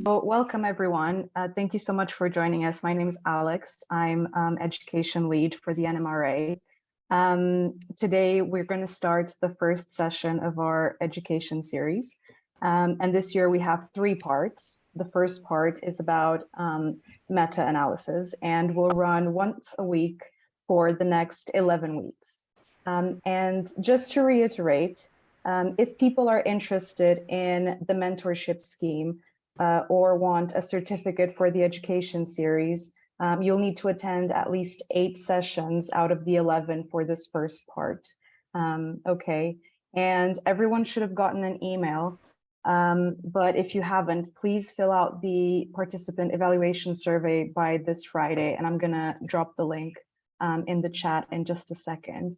Welcome everyone. Thank you so much for joining us. My name is Alex. I'm education lead for the NMRA. Today we're going to start the first session of our education series. And this year we have 3 parts. The first part is about meta-analysis, and we'll run once a week for the next 11 weeks. And just to reiterate, if people are interested in the mentorship scheme, or want a certificate for the education series, you'll need to attend at least 8 sessions out of the 11 for this first part. Okay, and everyone should have gotten an email, but if you haven't, please fill out the participant evaluation survey by this Friday, and I'm gonna drop the link in the chat in just a second.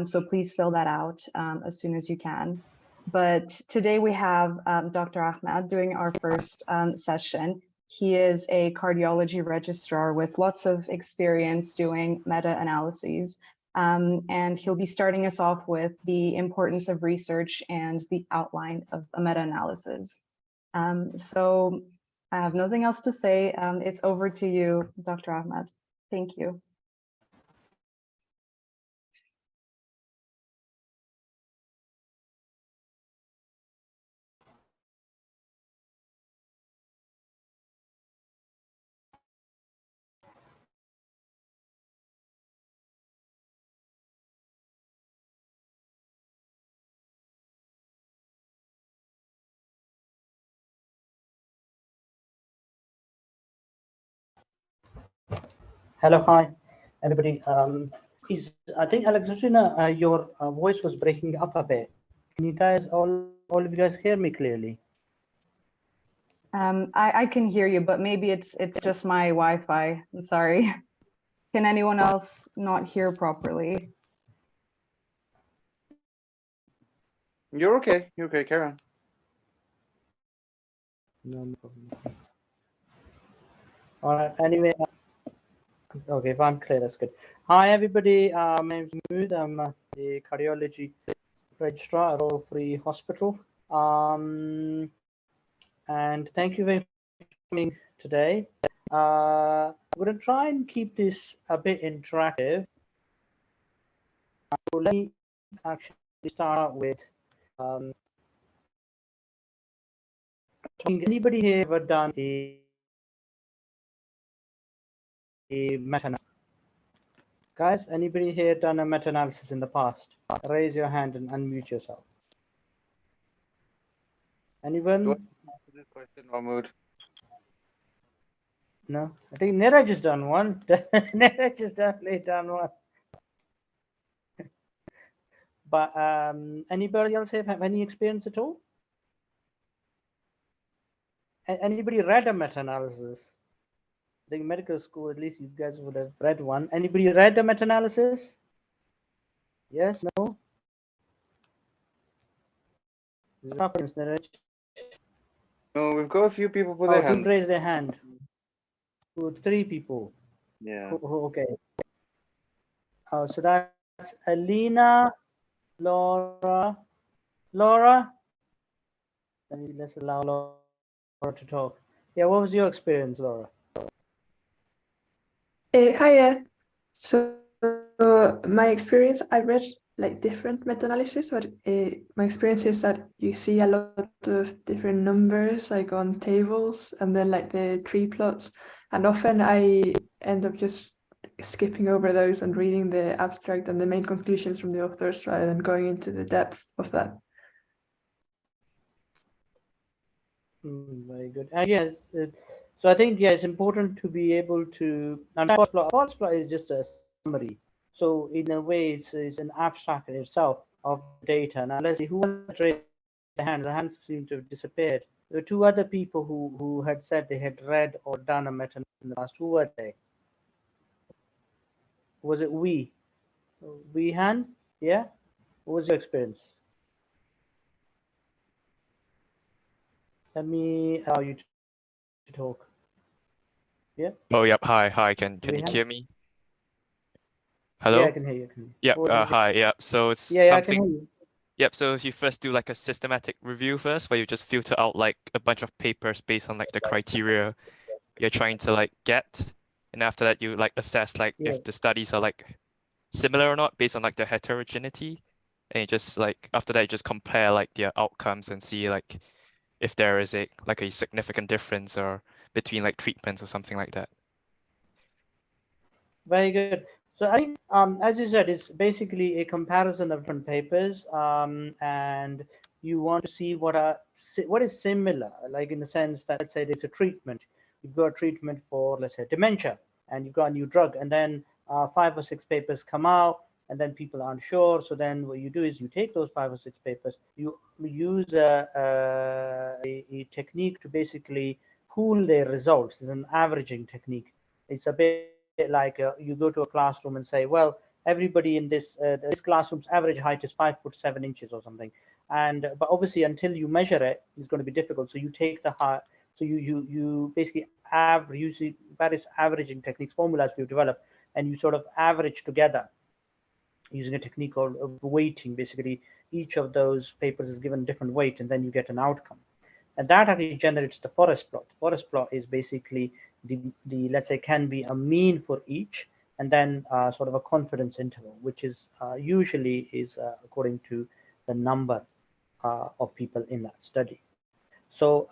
So please fill that out as soon as you can. But today we have Dr. Ahmed doing our first session. He is a cardiology registrar with lots of experience doing meta-analyses. And he'll be starting us off with the importance of research and the outline of a meta-analysis. So I have nothing else to say. It's over to you, Dr. Ahmed. Thank you. Hello, hi, everybody. I think Alexandrina, your voice was breaking up a bit. Can you guys, all of you guys hear me clearly? I can hear you, but maybe it's just my Wi-Fi. I'm sorry. Can anyone else not hear properly? You're okay. You're okay, Karen. No problem. All right. Anyway, okay, if I'm clear, that's good. Hi, everybody. My name is Mahmood. I'm the cardiology registrar at Royal Free Hospital. And thank you very much for coming today. I'm going to try and keep this a bit interactive. So let me actually start with anybody here ever done a meta-analysis? Guys, anybody here done a meta-analysis in the past? Raise your hand and unmute yourself. Anyone? Do I answer this question, Mahmood? No, I think Niraj has done one. Niraj has definitely done one. But anybody else have any experience at all? Anybody read a meta-analysis? I think medical school, at least you guys would have read one. Anybody read a meta-analysis? Yes, no? Niraj? No, we've got a few people put their hand. Raise their hand. 3 people. Yeah. Okay. Oh, so that's Alina, Laura. Laura? Let's allow Laura to talk. Yeah, what was your experience, Laura? Hiya. So my experience, I read like different meta-analysis, but my experience is that you see a lot of different numbers like on tables and then like the tree plots, and often I end up just skipping over those and reading the abstract and the main conclusions from the authors rather than going into the depth of that. Very good. Yes, so I think it's important to be able to. And false plot is just a summary. So in a way, it's an abstract in itself of data. Now let's see who raised their hands. The hands seem to have disappeared. There were 2 other people who had said they had read or done a meta in the past. Who were they? Was it Han? Yeah. What was your experience? Let me allow you to talk. Yeah. Oh, yep. Hi. Can you hear me? Hello? Yeah, I can hear you. Yeah. Hi. Yeah. So it's I can hear something. you. Yep, so if you first do like a systematic review first, where you just filter out like a bunch of papers based on like the criteria you're trying to like get, and after that you like assess like Yeah. if the studies are like similar or not based on like the heterogeneity, and you just like after that you just compare like their outcomes and see like if there is a like a significant difference or between like treatments or something like that. Very good. So I think, as you said, it's basically a comparison of different papers, and you want to see what is similar, like in the sense that, let's say there's a treatment. You've got a treatment for, let's say, dementia, and you've got a new drug, and then 5 or 6 papers come out, and then people aren't sure. So then what you do is you take those 5 or 6 papers, you use a technique to basically pool their results. It's an averaging technique. It's a bit like you go to a classroom and say, well, everybody in this classroom's average height is 5'7" or something, and but obviously until you measure it, it's going to be difficult. So you take the height, so you basically using various averaging techniques, formulas we've developed, and you sort of average together using a technique called weighting. Basically, each of those papers is given different weight, and then you get an outcome. And that actually generates the forest plot. Forest plot is basically the let's say can be a mean for each, and then sort of a confidence interval, which is usually is according to the number of people in that study. So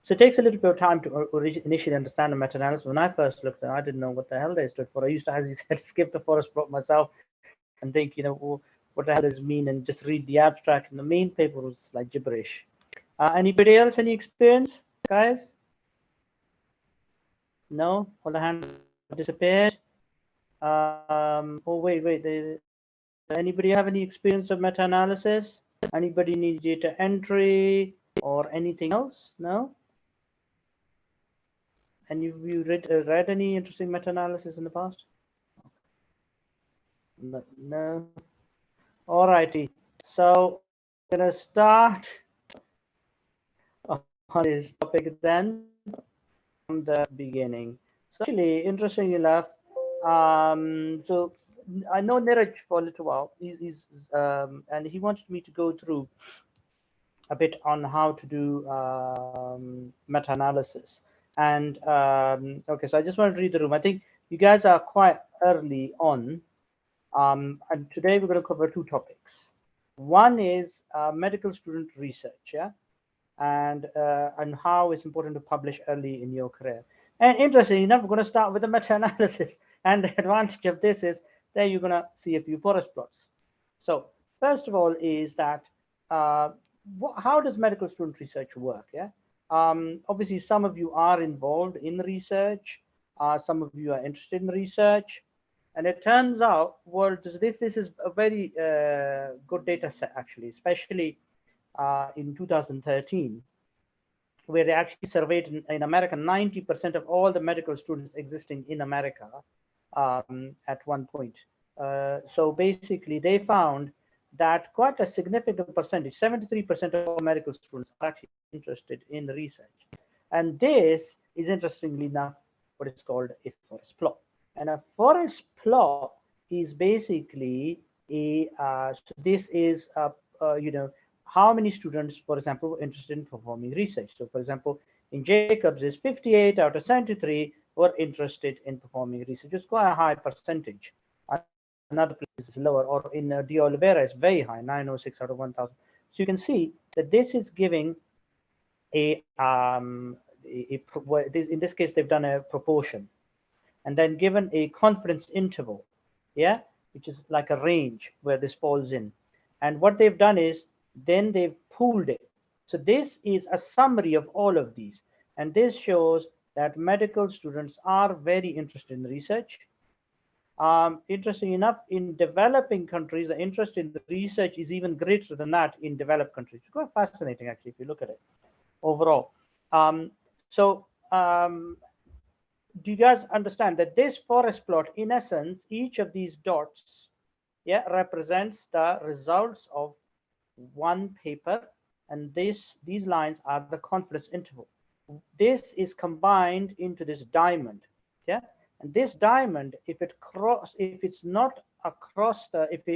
so it takes a little bit of time to initially understand the meta-analysis. When I first looked at it, I didn't know what the hell they stood for. I used to, as you said, skip the forest plot myself and think, well, what the hell does it mean, and just read the abstract. And the main paper was like gibberish. Anybody else? Any experience, guys? No? All the hands disappeared. Oh, wait. Anybody have any experience of meta-analysis? Anybody need data entry or anything else? No? And you read any interesting meta-analysis in the past? No. All righty. So I'm gonna start on this topic then from the beginning. So actually, interesting enough, so I know Niraj for a little while. He's and he wanted me to go through a bit on how to do meta-analysis. And okay, so I just want to read the room. I think you guys are quite early on, and today we're going to cover 2 topics. One is medical student research, yeah, and how it's important to publish early in your career. And interestingly enough, we're going to start with the meta-analysis. And the advantage of this is there you're going to see a few forest plots. So first of all is that how does medical student research work? Yeah, obviously some of you are involved in research, some of you are interested in research, and it turns out, well, this is a very good data set actually, especially in 2013, where they actually surveyed in America 90% of all the medical students existing in America at one point. So basically, they found that quite a significant percentage, 73% of all medical students are actually interested in research. And this is, interestingly enough, what is called a forest plot. And a forest plot is basically a, so this is, how many students, for example, were interested in performing research. So for example, in Jacobs is 58 out of 73 were interested in performing research. It's quite a high percentage. Another place is lower, or in De Oliveira is very high, 906 out of 1,000. So you can see that this is giving in this case, they've done a proportion and then given a confidence interval, yeah, which is like a range where this falls in. And what they've done is then they've pooled it. So this is a summary of all of these. And this shows that medical students are very interested in research. Interesting enough, in developing countries, the interest in research is even greater than that in developed countries. It's quite fascinating, actually, if you look at it overall. Do you guys understand that this forest plot, in essence, each of these dots, yeah, represents the results of one paper, and these lines are the confidence interval. This is combined into this diamond, yeah, and this diamond, if it's not across the, if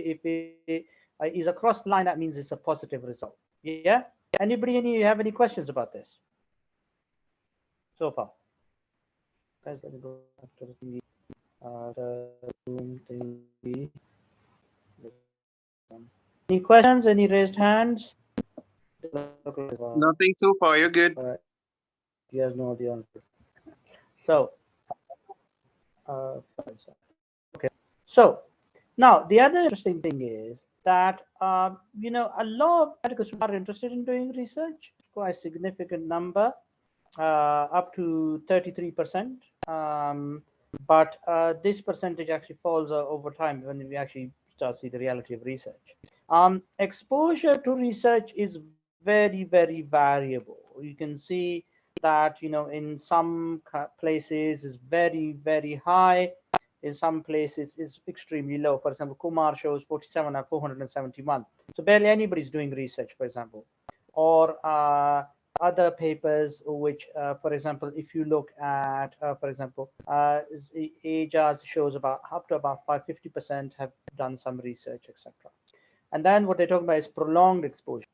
is across the line, that means it's a positive result. Yeah. Anybody have any questions about this so far? Guys, let me go after the Zoom thingy. Any questions? Any raised hands? Nothing so far. You're good. You guys know the answer. So, okay. So now the other interesting thing is that you know, a lot of medical students are interested in doing research. Quite a significant number, up to 33%. But this percentage actually falls over time when we actually start to see the reality of research. Exposure to research is very, very variable. You can see that, you know, in some places is very, very high. In some places is extremely low. For example, Kumar shows 47 and 471. So barely anybody's doing research, for example. Or other papers which, for example, if you look at, for example, AJAS shows about up to about 50% have done some research, etc. And then what they're talking about is prolonged exposure.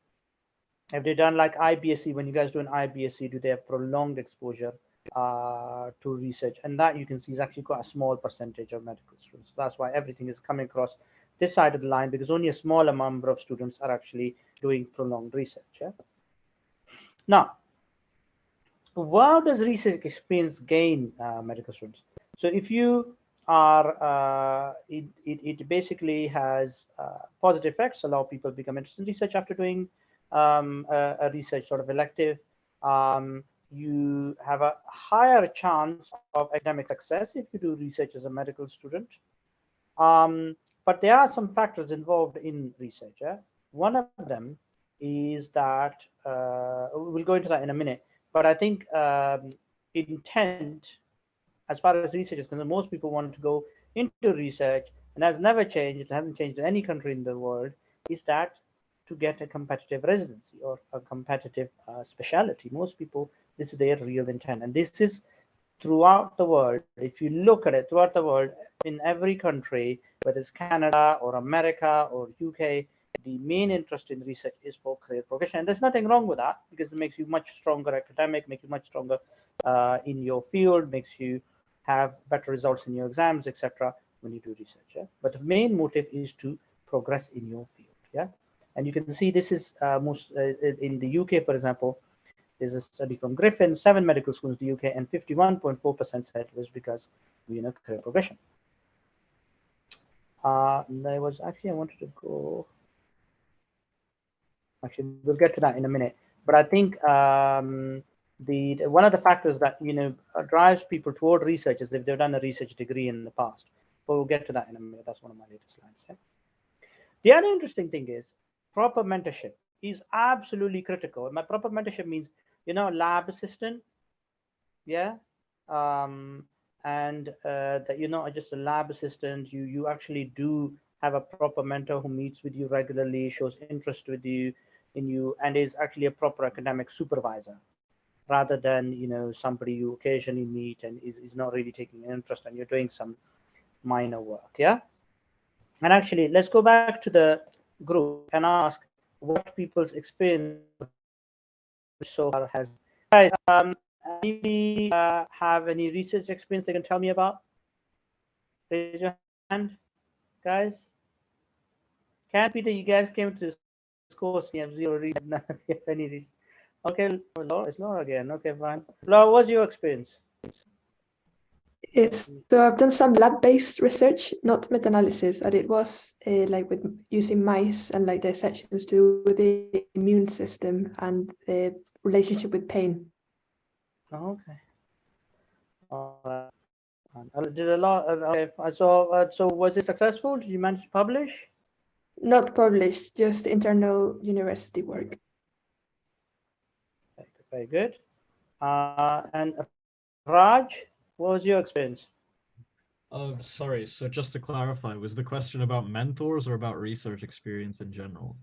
Have they done like IBSc? When you guys do an IBSc, do they have prolonged exposure to research? And that you can see is actually quite a small percentage of medical students. That's why everything is coming across this side of the line, because only a small number of students are actually doing prolonged research. Yeah? Now, how does research experience gain medical students? So if you are, it basically has positive effects. A lot of people become interested in research after doing a research sort of elective. You have a higher chance of academic success if you do research as a medical student. But there are some factors involved in research. Yeah? One of them is that, we'll go into that in a minute, but I think intent, as far as research is concerned, most people want to go into research, and has never changed, it hasn't changed in any country in the world, is that to get a competitive residency or a competitive specialty. Most people, this is their real intent. And this is throughout the world. If you look at it throughout the world, in every country, whether it's Canada or America or UK, the main interest in research is for career progression. And there's nothing wrong with that, because it makes you much stronger academic, makes you much stronger in your field, makes you have better results in your exams, etc. when you do research. Yeah? But the main motive is to progress in your field. Yeah, and you can see this is most in the UK, for example. There's a study from Griffin, 7 medical schools in the UK, and 51.4% said it was because of career progression. There was actually, I wanted to go. Actually, we'll get to that in a minute. But I think the one of the factors that drives people toward research is if they've done a research degree in the past. But we'll get to that in a minute. That's one of my latest slides. Yeah? The other interesting thing is proper mentorship is absolutely critical. And my proper mentorship means, lab assistant, yeah, and that you're not just a lab assistant. You actually do have a proper mentor who meets with you regularly, shows interest with you in you, and is actually a proper academic supervisor, rather than somebody you occasionally meet and is not really taking an interest, and you're doing some minor work. Yeah. And actually, let's go back to the group and ask what people's experience so far has. Guys, anybody have any research experience they can tell me about? Raise your hand, guys. Can't be that you guys came to this course and you have zero reason, none of you have any reason. Okay, Laura, it's Laura again. Okay, fine. Laura, what's your experience? Yes, so I've done some lab-based research, not meta-analysis, and it was like with using mice and like dissections to do with the immune system and the relationship with pain. Okay. All right. Did a lot. Okay. So was it successful? Did you manage to publish? Not published, just internal university work. Very good. And Raj, what was your experience? Oh, sorry. So just to clarify, was the question about mentors or about research experience in general?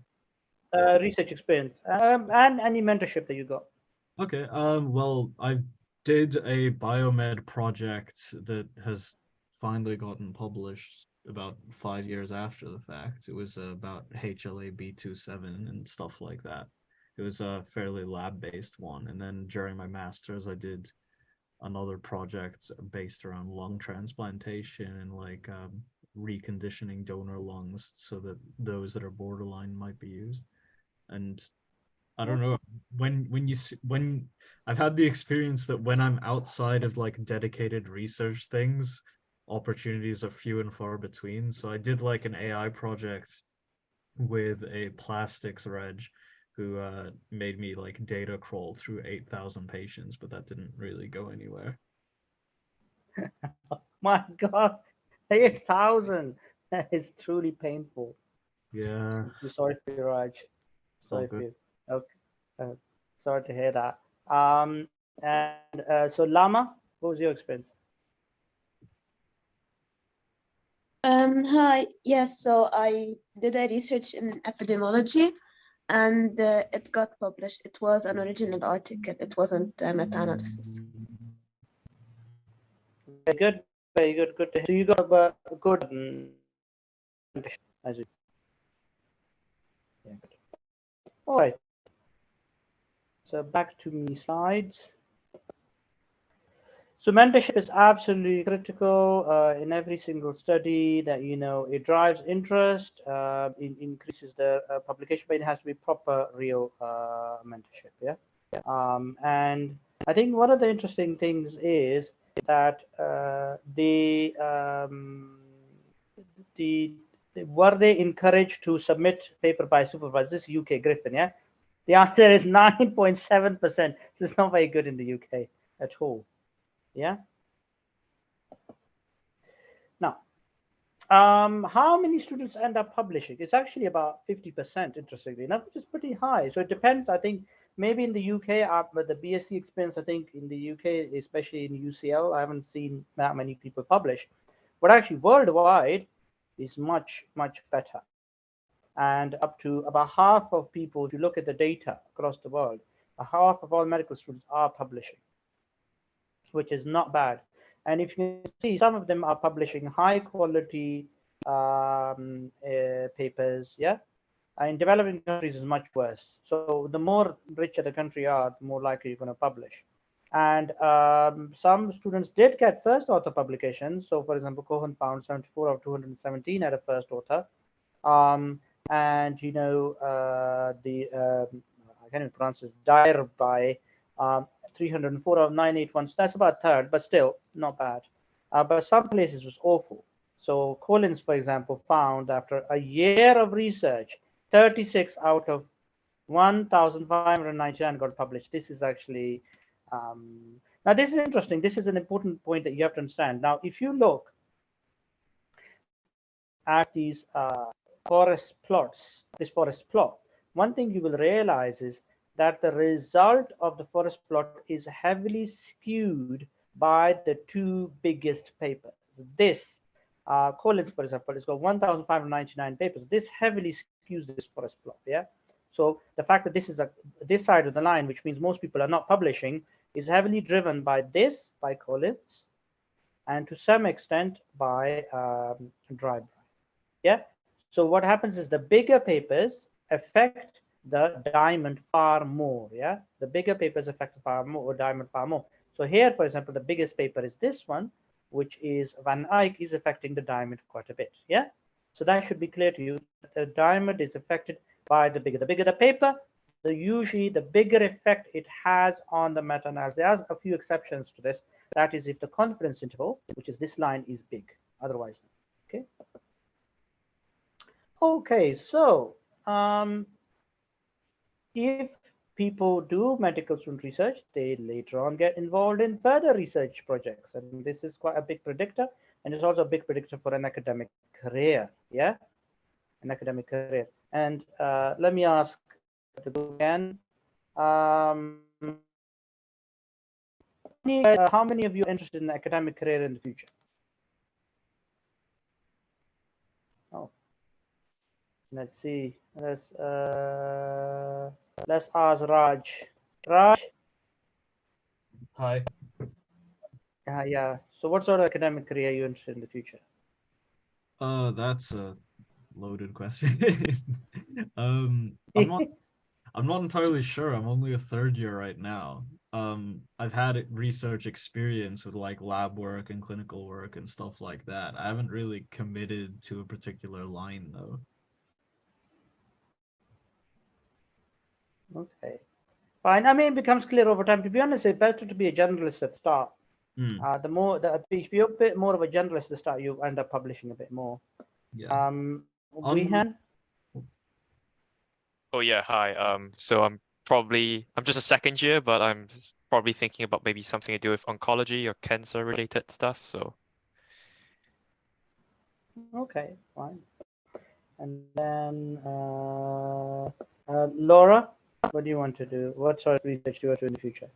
Research experience and any mentorship that you got. Okay. Well, I did a biomed project that has finally gotten published about 5 years after the fact. It was about HLA-B27 and stuff like that. It was a fairly lab-based one. And then during my master's, I did another project based around lung transplantation and like reconditioning donor lungs so that those that are borderline might be used. And I don't know, when I've had the experience that when I'm outside of like dedicated research things, opportunities are few and far between. So I did like an AI project with a plastics reg who made me like data crawl through 8,000 patients, but that didn't really go anywhere. My God, 8,000. That is truly painful. Yeah. I'm so sorry for you, Raj. Sorry for you. Okay. Sorry to hear that. So Lama, what was your experience? Hi, yes, so I did a research in epidemiology and it got published. It was an original article, it wasn't a meta-analysis. Very good, very good, good to hear. So you got a good as you. Yeah, good. All right. So back to me slides. So mentorship is absolutely critical in every single study that, it drives interest, it increases the publication, but it has to be proper, real mentorship. Yeah. And I think one of the interesting things is that were they encouraged to submit paper by supervisors? This is UK Griffin, yeah? The answer is 9.7%. So it's not very good in the UK at all. Yeah. Now, how many students end up publishing? It's actually about 50%, interestingly enough, which is pretty high. So it depends. I think maybe in the UK, with the BSc experience, I think in the UK, especially in UCL, I haven't seen that many people publish. But actually worldwide is much, much better. And up to about half of people, if you look at the data across the world, half of all medical students are publishing, which is not bad. And if you can see, some of them are publishing high quality papers. Yeah. In developing countries is much worse. So the more richer the country are, the more likely you're going to publish. And some students did get first author publications. So for example, Cohen found 74 of 217 at a first author. And I can't even pronounce this, Dyer by 304 of 981. So that's about a third, but still not bad. But some places was awful. So Collins, for example, found after a year of research, 36 out of 1,599 got published. This is actually, now this is interesting. This is an important point that you have to understand. Now, if you look at these forest plots, this forest plot, one thing you will realize is that the result of the forest plot is heavily skewed by the two biggest papers. This Collins, for example, it's got 1,599 papers. This heavily skews this forest plot. Yeah. So the fact that this is this side of the line, which means most people are not publishing, is heavily driven by this, by Collins, and to some extent by Dryburgh. Yeah. So what happens is the bigger papers affect the diamond far more. Yeah. The bigger papers affect far more, or diamond far more. So here, for example, the biggest paper is this one, which is Van Eyck, is affecting the diamond quite a bit. Yeah. So that should be clear to you. The diamond is affected by the bigger. The bigger the paper, usually the bigger effect it has on the meta-analysis. There's a few exceptions to this. That is if the confidence interval, which is this line, is big. Otherwise, okay. Okay, so if people do medical student research, they later on get involved in further research projects. And this is quite a big predictor. And it's also a big predictor for an academic career. Yeah, an academic career. And let me ask again. How many of you are interested in an academic career in the future? Oh, let's see. Let's ask Raj. Raj. Hi. Yeah. So what sort of academic career are you interested in the future? That's a loaded question. I'm not entirely sure. I'm only a third year right now. I've had research experience with like lab work and clinical work and stuff like that. I haven't really committed to a particular line though. Okay. Fine. I mean, it becomes clear over time. To be honest, it's better to be a generalist at the start. If you're a bit more of a generalist at the start, you end up publishing a bit more. Yeah. Wehan? Oh yeah, hi. So I'm just a second year, but I'm probably thinking about maybe something to do with oncology or cancer related stuff. So Okay, fine. And then Laura, what do you want to do? What sort of research do you want to do in the future?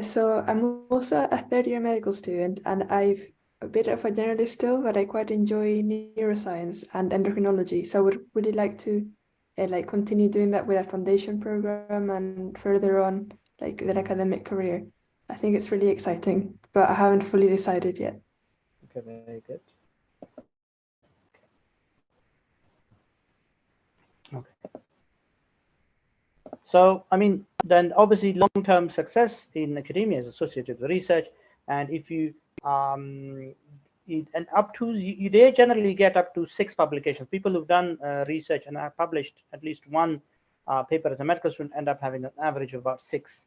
So I'm also a third year medical student, and I've a bit of a generalist still, but I quite enjoy neuroscience and endocrinology. So I would really like to like continue doing that with a foundation program and further on like an academic career. I think it's really exciting, but I haven't fully decided yet. Okay, very good. Okay. So, I mean, then obviously long-term success in academia is associated with research. And if you, they generally get up to 6 publications. People who've done research and have published at least one paper as a medical student end up having an average of about 6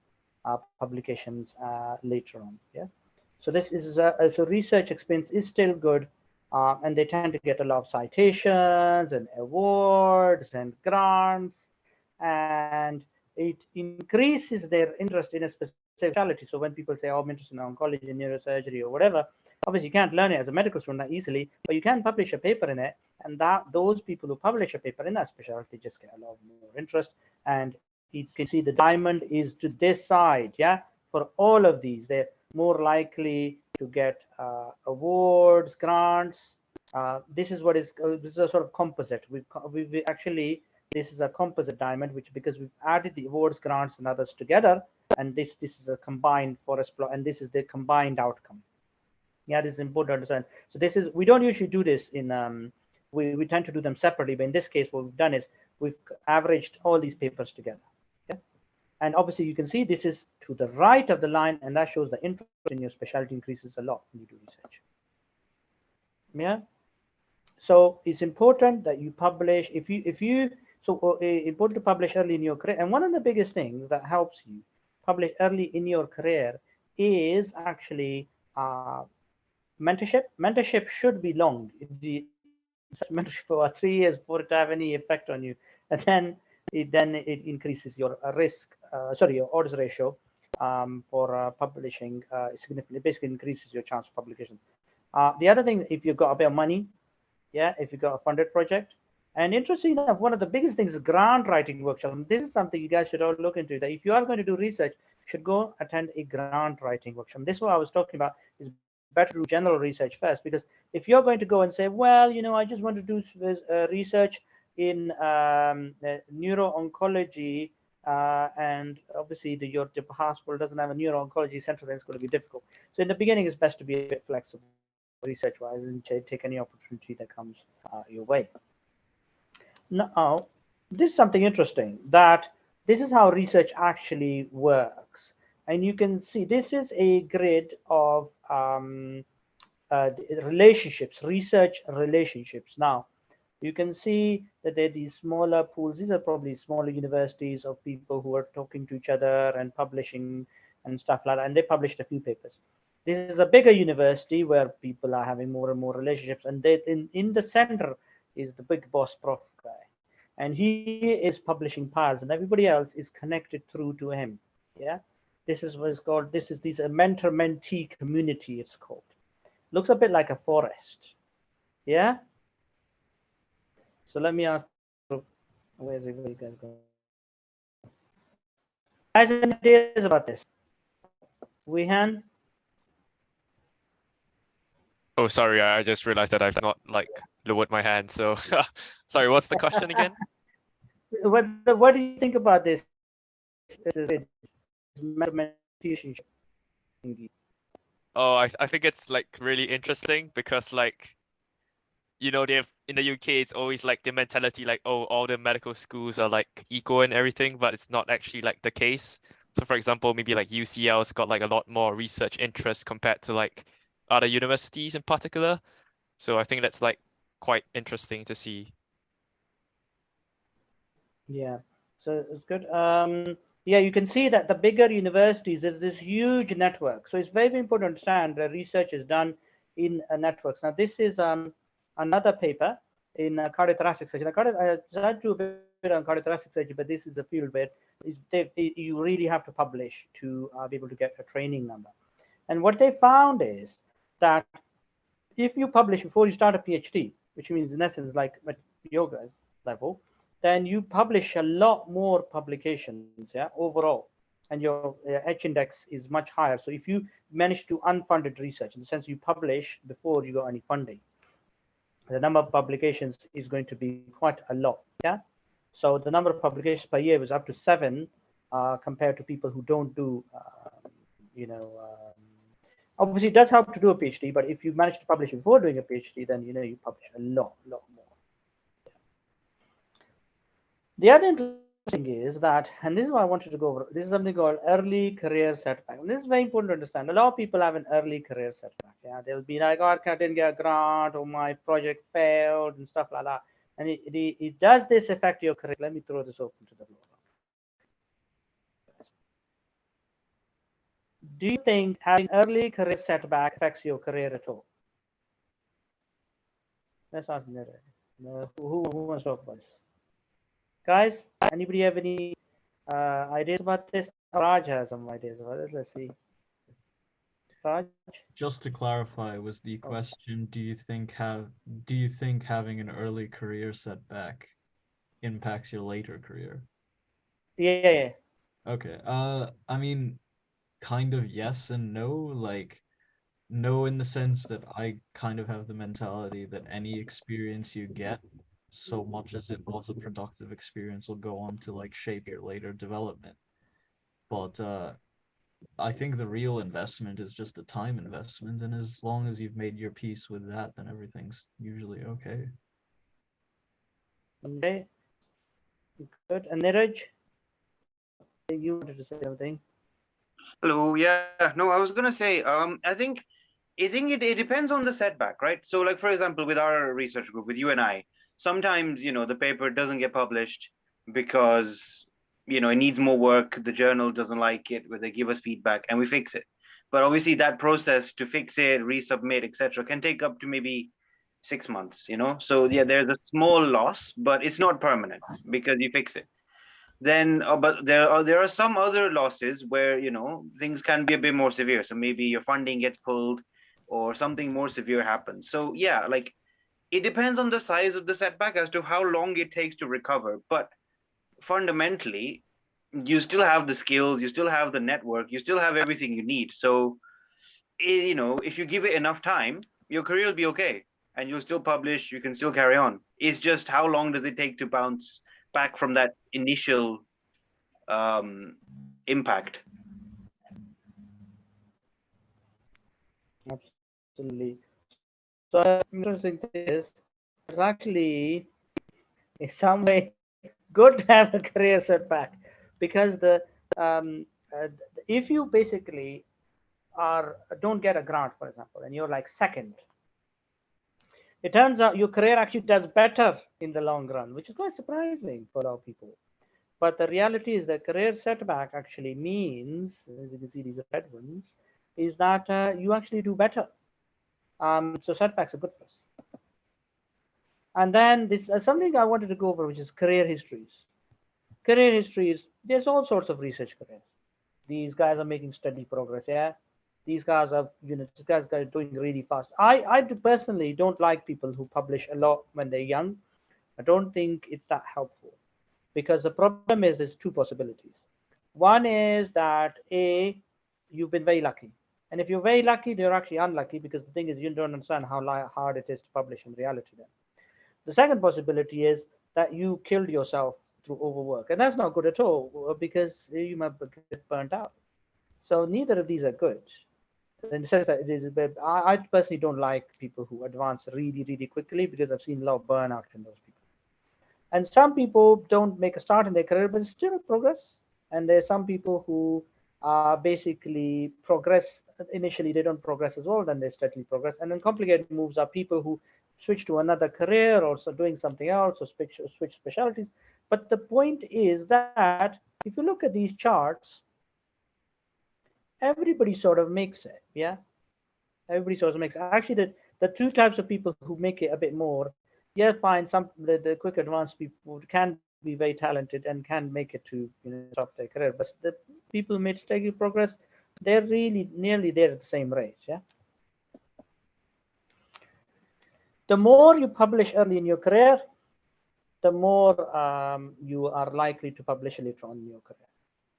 publications later on. Yeah. So this is so research experience is still good, and they tend to get a lot of citations and awards and grants, and it increases their interest in a specific specialty. So when people say, "Oh, I'm interested in oncology, neurosurgery, or whatever," obviously you can't learn it as a medical student that easily, but you can publish a paper in it, and those people who publish a paper in that specialty just get a lot more interest. And you can see the diamond is to this side, yeah. For all of these, they're more likely to get awards, grants. This is what is this is a sort of composite. We actually, this is a composite diamond, which because we've added the awards, grants, and others together, and this is a combined forest plot, and this is the combined outcome. Yeah, this is important to understand. So this is, we don't usually do this in we tend to do them separately, but in this case, what we've done is we've averaged all these papers together. Yeah, and obviously you can see this is to the right of the line, and that shows the interest in your specialty increases a lot when you do research. Yeah. So it's important that you publish important to publish early in your career. And one of the biggest things that helps you publish early in your career is actually mentorship. Mentorship should be long. The mentorship for 3 years before it have any effect on you, and then it increases your risk. Your odds ratio for publishing significantly. Basically, increases your chance of publication. The other thing, if you've got a bit of money, yeah, if you got a funded project. And interesting enough, one of the biggest things is grant writing workshop. And this is something you guys should all look into, that if you are going to do research, you should go attend a grant writing workshop. This is what I was talking about, is better to do general research first, because if you're going to go and say, well, I just want to do research in neuro-oncology, and obviously your hospital doesn't have a neuro-oncology center, then it's going to be difficult. So in the beginning, it's best to be a bit flexible research-wise and take any opportunity that comes your way. Now, this is something interesting, that this is how research actually works. And you can see this is a grid of relationships, research relationships. Now, you can see that there are these smaller pools. These are probably smaller universities of people who are talking to each other and publishing and stuff like that. And they published a few papers. This is a bigger university where people are having more and more relationships. And they, in the center is the big boss prof guy. And he is publishing piles, and everybody else is connected through to him. Yeah, this is what it's called. This is a mentor-mentee community, it's called. Looks a bit like a forest. Yeah. So let me ask, where's it, where you guys going? Guys, any ideas about this? Wehan? oh, sorry, I just realized that I've not lowered my hand. So sorry, what's the question again? What do you think about this? Oh, I think it's really interesting because you know, they've in the UK, it's always like the mentality like, oh, all the medical schools are like equal and everything, but it's not actually like the case. So for example, maybe like UCL's got like a lot more research interest compared to like other universities in particular. So I think that's like quite interesting to see. Yeah, so it's good. Yeah, you can see that the bigger universities, there's this huge network. So it's very important to understand the research is done in networks. Now, this is another paper in cardiothoracic surgery. I tried to do a bit on cardiothoracic surgery, but this is a field where you really have to publish to be able to get a training number. And what they found is that if you publish before you start a PhD, which means in essence like yoga's level, then you publish a lot more publications, yeah, overall, and your H index is much higher. So if you manage to unfunded research, in the sense you publish before you got any funding, the number of publications is going to be quite a lot, yeah. So the number of publications per year was up to 7, compared to people who don't do, you know. Obviously, it does help to do a PhD, but if you manage to publish before doing a PhD, then you publish a lot more. The other interesting thing is that, and this is what I wanted to go over, this is something called early career setback. And this is very important to understand. A lot of people have an early career setback. Yeah, they'll be like, oh, I didn't get a grant, or my project failed, and stuff like that. And it does this affect your career? Let me throw this open to the floor. Do you think having early career setback affects your career at all? Let's ask Nira. Who wants to talk about this? Guys, anybody have any ideas about this? Raj has some ideas about it. Let's see. Raj? Just to clarify, was the question, do you think having an early career setback impacts your later career? Yeah. Okay. I mean, kind of yes and no. Like, no, in the sense that I kind of have the mentality that any experience you get, so much as it was a productive experience, will go on to like shape your later development. But I think the real investment is just the time investment, and as long as you've made your peace with that, then everything's usually okay. Okay. Good. And Niraj, you wanted to say something? Hello. Yeah. No, I was gonna say. I think it depends on the setback, right? So, like for example, with our research group, with you and I, sometimes the paper doesn't get published because it needs more work. The journal doesn't like it, where they give us feedback and we fix it. But obviously, that process to fix it, resubmit, etc., can take up to maybe 6 months. So yeah, there's a small loss, but it's not permanent because you fix it. Then but there are some other losses where things can be a bit more severe, so maybe your funding gets pulled or something more severe happens. So yeah, like it depends on the size of the setback as to how long it takes to recover, but fundamentally you still have the skills, you still have the network, you still have everything you need. So if you give it enough time, your career will be okay and you'll still publish, you can still carry on. It's just how long does it take to bounce back from that initial impact. Absolutely. So interesting thing is, it's actually in some way good to have a career setback, because if you basically don't get a grant, for example, and you're like second, it turns out your career actually does better in the long run, which is quite surprising for a lot of people. But the reality is that career setback actually means, as you can see, these are red ones, is that you actually do better. So setbacks are good for us. And then this something I wanted to go over, which is career histories. Career histories, there's all sorts of research careers. These guys are making steady progress. Yeah, these guys are, these guys are doing really fast. I personally don't like people who publish a lot when they're young. I don't think it's that helpful, because the problem is there's two possibilities. One is that you've been very lucky. And if you're very lucky, you're actually unlucky, because the thing is you don't understand how hard it is to publish in reality then. The second possibility is that you killed yourself through overwork. And that's not good at all, because you might get burnt out. So neither of these are good. in the sense that it is a bit, I personally don't like people who advance really, really quickly, because I've seen a lot of burnout in those people. And some people don't make a start in their career, but still progress. And there's some people who basically progress initially, they don't progress as well, then they steadily progress. And then complicated moves are people who switch to another career or so doing something else, or switch specialties. But the point is that if you look at these charts, everybody sort of makes it. Yeah, everybody sort of makes it. Actually, the two types of people who make it a bit more, yeah, fine, some the quick advanced people can be very talented and can make it to, you know, top their career, but the people who made steady progress, they're really nearly there at the same rate. Yeah, the more you publish early in your career, the more you are likely to publish later on in your career.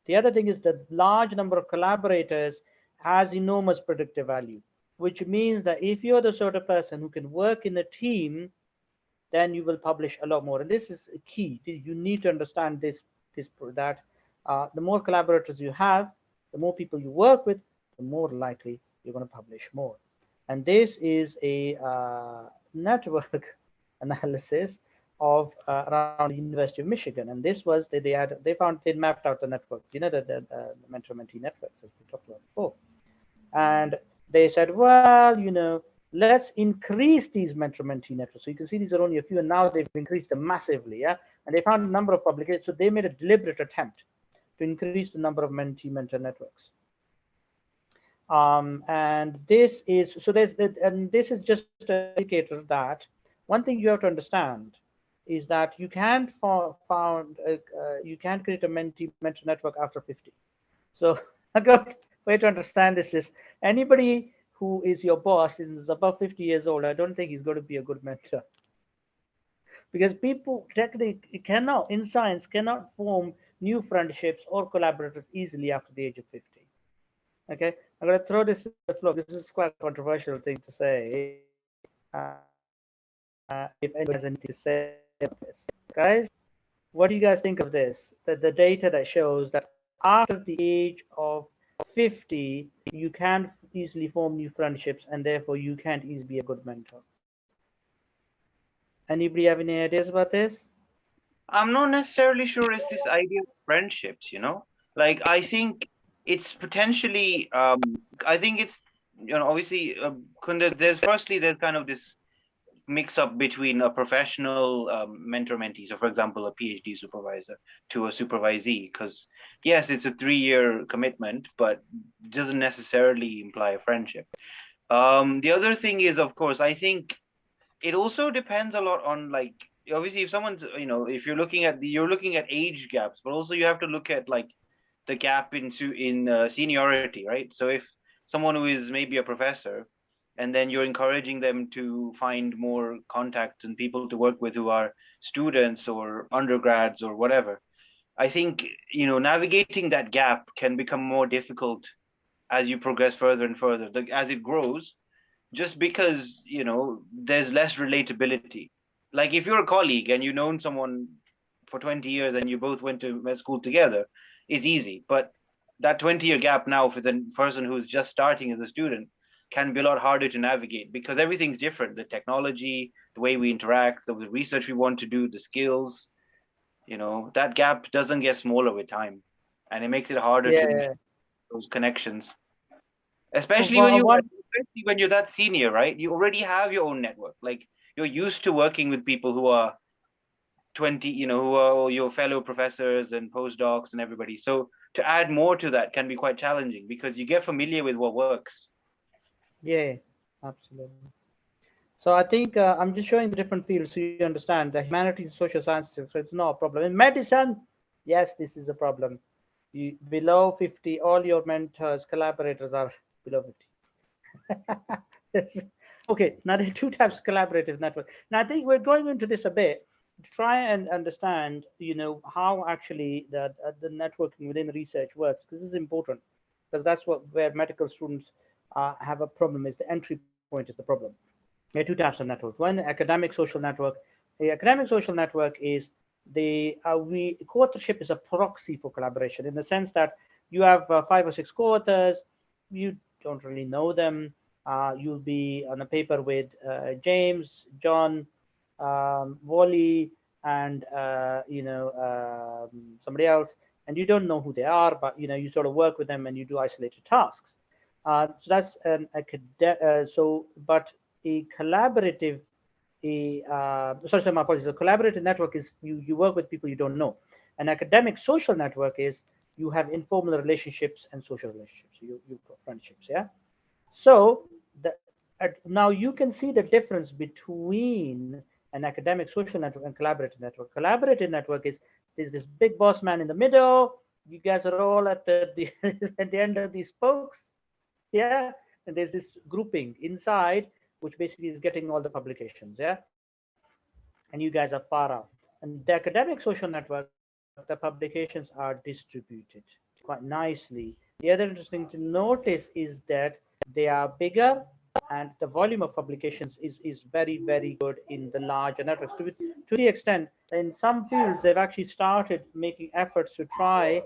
The other thing is that large number of collaborators has enormous predictive value, which means that if you're the sort of person who can work in a team, then you will publish a lot more. And this is key. You need to understand that the more collaborators you have, the more people you work with, the more likely you're going to publish more. And this is a network analysis of around the University of Michigan. And this was they mapped out the network, you know, the mentor-mentee networks, as we talked about before. And they said, well, you know, let's increase these mentor-mentee networks. So you can see these are only a few, and now they've increased them massively. Yeah, and they found a number of publications. So they made a deliberate attempt to increase the number of mentee-mentor networks. And this is this is just an indicator that one thing you have to understand is that you can't you can't create a mentee-mentor network after 50. So a good way to understand this is anybody who is your boss is above 50 years old, I don't think he's going to be a good mentor. Because people technically cannot, in science, cannot form new friendships or collaborators easily after the age of 50. Okay, I'm going to throw this to the floor. This is quite a controversial thing to say. If anyone has anything to say about this, guys, what do you guys think of this? That the data that shows that after the age of 50, you can't easily form new friendships, and therefore you can't easily be a good mentor. Anybody have any ideas about this? I'm not necessarily sure it's this idea of friendships, you know? Like, I think it's potentially, I think it's, you know, obviously, there's kind of this mix up between a professional mentor-mentee, so for example, a PhD supervisor to a supervisee, because yes, it's a 3-year commitment, but doesn't necessarily imply a friendship. The other thing is, of course, I think it also depends a lot on, like, obviously if someone's, you know, if you're looking at age gaps, but also you have to look at like the gap in seniority, right? So if someone who is maybe a professor, and then you're encouraging them to find more contacts and people to work with who are students or undergrads or whatever, I think, you know, navigating that gap can become more difficult as you progress further and further, as it grows, just because, you know, there's less relatability. Like if you're a colleague and you've known someone for 20 years and you both went to med school together, it's easy. But that 20-year gap now for the person who's just starting as a student can be a lot harder to navigate, because everything's different. The technology, the way we interact, the research we want to do, the skills, you know, that gap doesn't get smaller with time, and it makes it harder to make those connections. Especially when you're that senior, right? You already have your own network. Like, you're used to working with people who are 20, you know, who are your fellow professors and postdocs and everybody. So to add more to that can be quite challenging, because you get familiar with what works. Yeah, absolutely. So I think I'm just showing the different fields so you understand the humanities and social sciences. So it's not a problem. In medicine, yes, this is a problem. You below 50, all your mentors, collaborators are below 50. Okay, now there are two types of collaborative network. Now I think we're going into this a bit to try and understand, you know, how actually the networking within research works, because this is important, because that's where medical students have a problem. Is the entry point is the problem. There are two types of network. One, academic social network. The academic social network is co-authorship is a proxy for collaboration, in the sense that you have 5 or 6 co-authors. You don't really know them. You'll be on a paper with James, John, Wally, and somebody else, and you don't know who they are, but you sort of work with them and you do isolated tasks. So that's an but a collaborative, sorry, my apologies. A collaborative network is you work with people you don't know. An academic social network is you have informal relationships and social relationships. You've got friendships, yeah. So now you can see the difference between an academic social network and collaborative network. Collaborative network is there's this big boss man in the middle. You guys are all at the at the end of these spokes, yeah. And there's this grouping inside, which basically is getting all the publications, yeah. And you guys are far out. And the academic social network, the publications are distributed quite nicely. The other interesting to notice is that they are bigger and the volume of publications is very, very good in the larger networks. To the extent, in some fields, they've actually started making efforts to try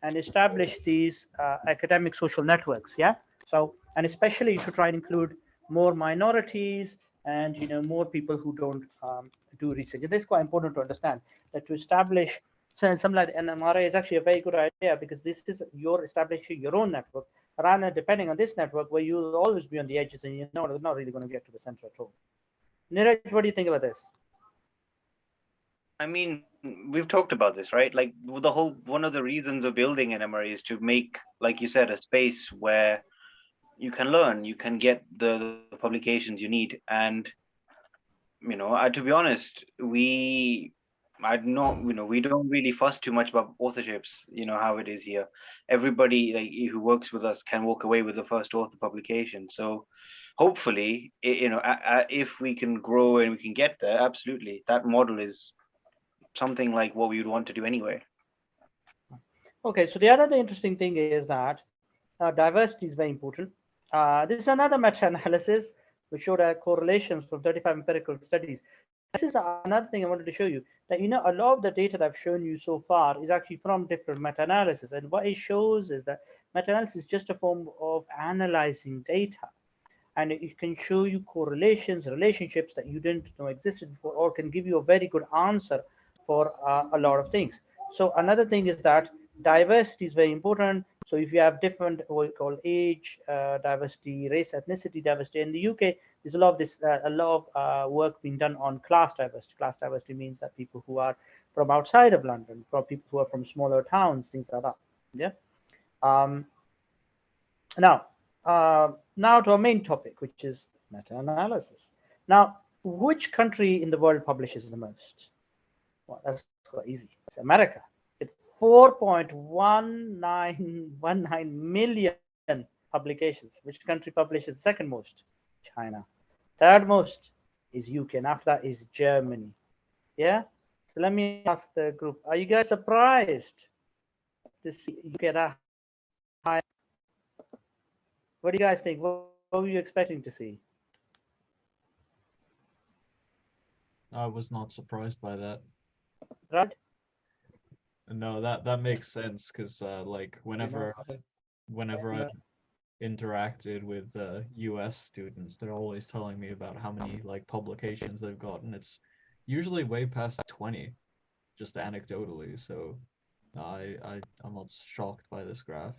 and establish these academic social networks, yeah. So, and especially to try and include more minorities and more people who don't do research. And this is quite important to understand that to establish something like NMRA is actually a very good idea, because this is you're establishing your own network rather than depending on this network where you'll always be on the edges and you're not really going to get to the center at all. Neeraj, what do you think about this? I mean, we've talked about this, right? Like one of the reasons of building NMRA is to make, like you said, a space where you can learn, you can get the publications you need. And, to be honest, we don't really fuss too much about authorships, how it is here. Everybody who works with us can walk away with the first author publication. So hopefully, if we can grow and we can get there, absolutely, that model is something like what we would want to do anyway. Okay, so the other interesting thing is that diversity is very important. This is another meta-analysis which showed correlations from 35 empirical studies. This is another thing I wanted to show you, that a lot of the data that I've shown you so far is actually from different meta-analysis, and what it shows is that meta-analysis is just a form of analyzing data, and it can show you correlations, relationships that you didn't know existed before, or can give you a very good answer for a lot of things. So another thing is that diversity is very important. So if you have different, what we call age diversity, race, ethnicity diversity, in the UK, there's a lot of this, work being done on class diversity. Class diversity means that people who are from outside of London, from people who are from smaller towns, things like that. Yeah. Now to our main topic, which is meta-analysis. Now, which country in the world publishes the most? Well, that's quite easy. It's America. It's 4.1919 million publications. Which country publishes the second most? China. Third most is UK, and after that is Germany. Yeah. So let me ask the group: are you guys surprised to see UK that high? What do you guys think? What were you expecting to see? I was not surprised by that. Right? No, that makes sense, because like whenever I interacted with US students, they're always telling me about how many like publications they've gotten. It's usually way past 20, just anecdotally. So I'm not shocked by this graph.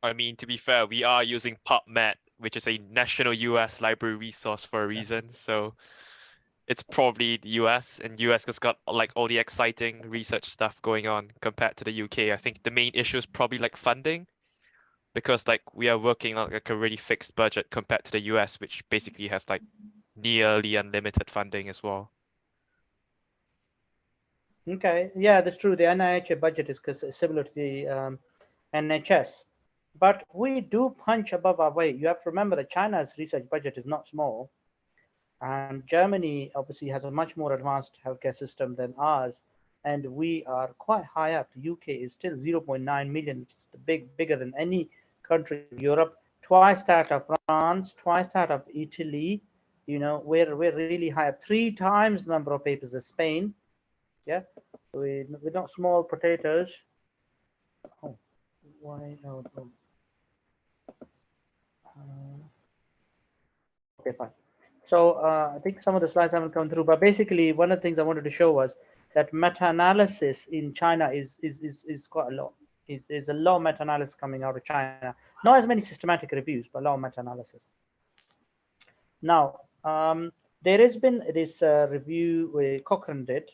I mean, to be fair, we are using PubMed, which is a national US library resource for a reason. So it's probably the US, and US has got like all the exciting research stuff going on compared to the UK. I think the main issue is probably like funding, because like we are working on like a really fixed budget compared to the US, which basically has like nearly unlimited funding as well. Okay, yeah, that's true. The NIH budget is similar to the NHS, but we do punch above our weight. You have to remember that China's research budget is not small, and Germany obviously has a much more advanced healthcare system than ours, and we are quite high up. The UK is still 0.9 million, which is bigger than any country in Europe, twice that of France, twice that of Italy. We're really high up, 3 times the number of papers as Spain. Yeah, we're not small potatoes. Oh, why no? Okay, fine. So I think some of the slides haven't come through, but basically one of the things I wanted to show was that meta-analysis in China is quite a lot. Is a lot of meta-analysis coming out of China. Not as many systematic reviews, but a lot of meta-analysis. Now, there has been this review Cochrane did,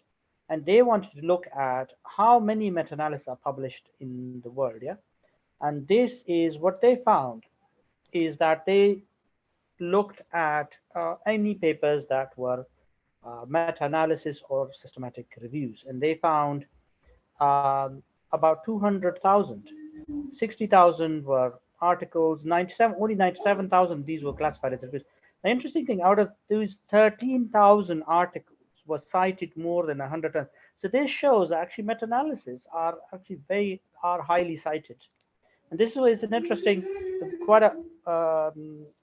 and they wanted to look at how many meta-analyses are published in the world, yeah? And this is what they found, is that they looked at any papers that were meta-analysis or systematic reviews, and they found about 200,000. 60,000 were articles, 97, only 97,000 these were classified as reviews. The interesting thing, out of those 13,000 articles was cited more than 100 times. So this shows actually meta-analysis are actually highly cited. And this is an interesting, quite a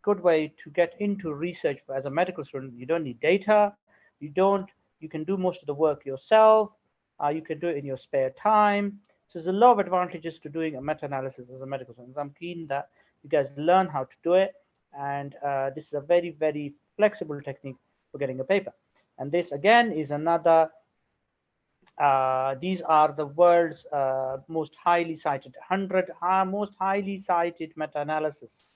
good way to get into research as a medical student. You don't need data. You can do most of the work yourself. You can do it in your spare time. So there's a lot of advantages to doing a meta-analysis as a medical student. I'm keen that you guys learn how to do it. And this is a very, very flexible technique for getting a paper. And this again is another these are the world's most highly cited 100 most highly cited meta-analysis.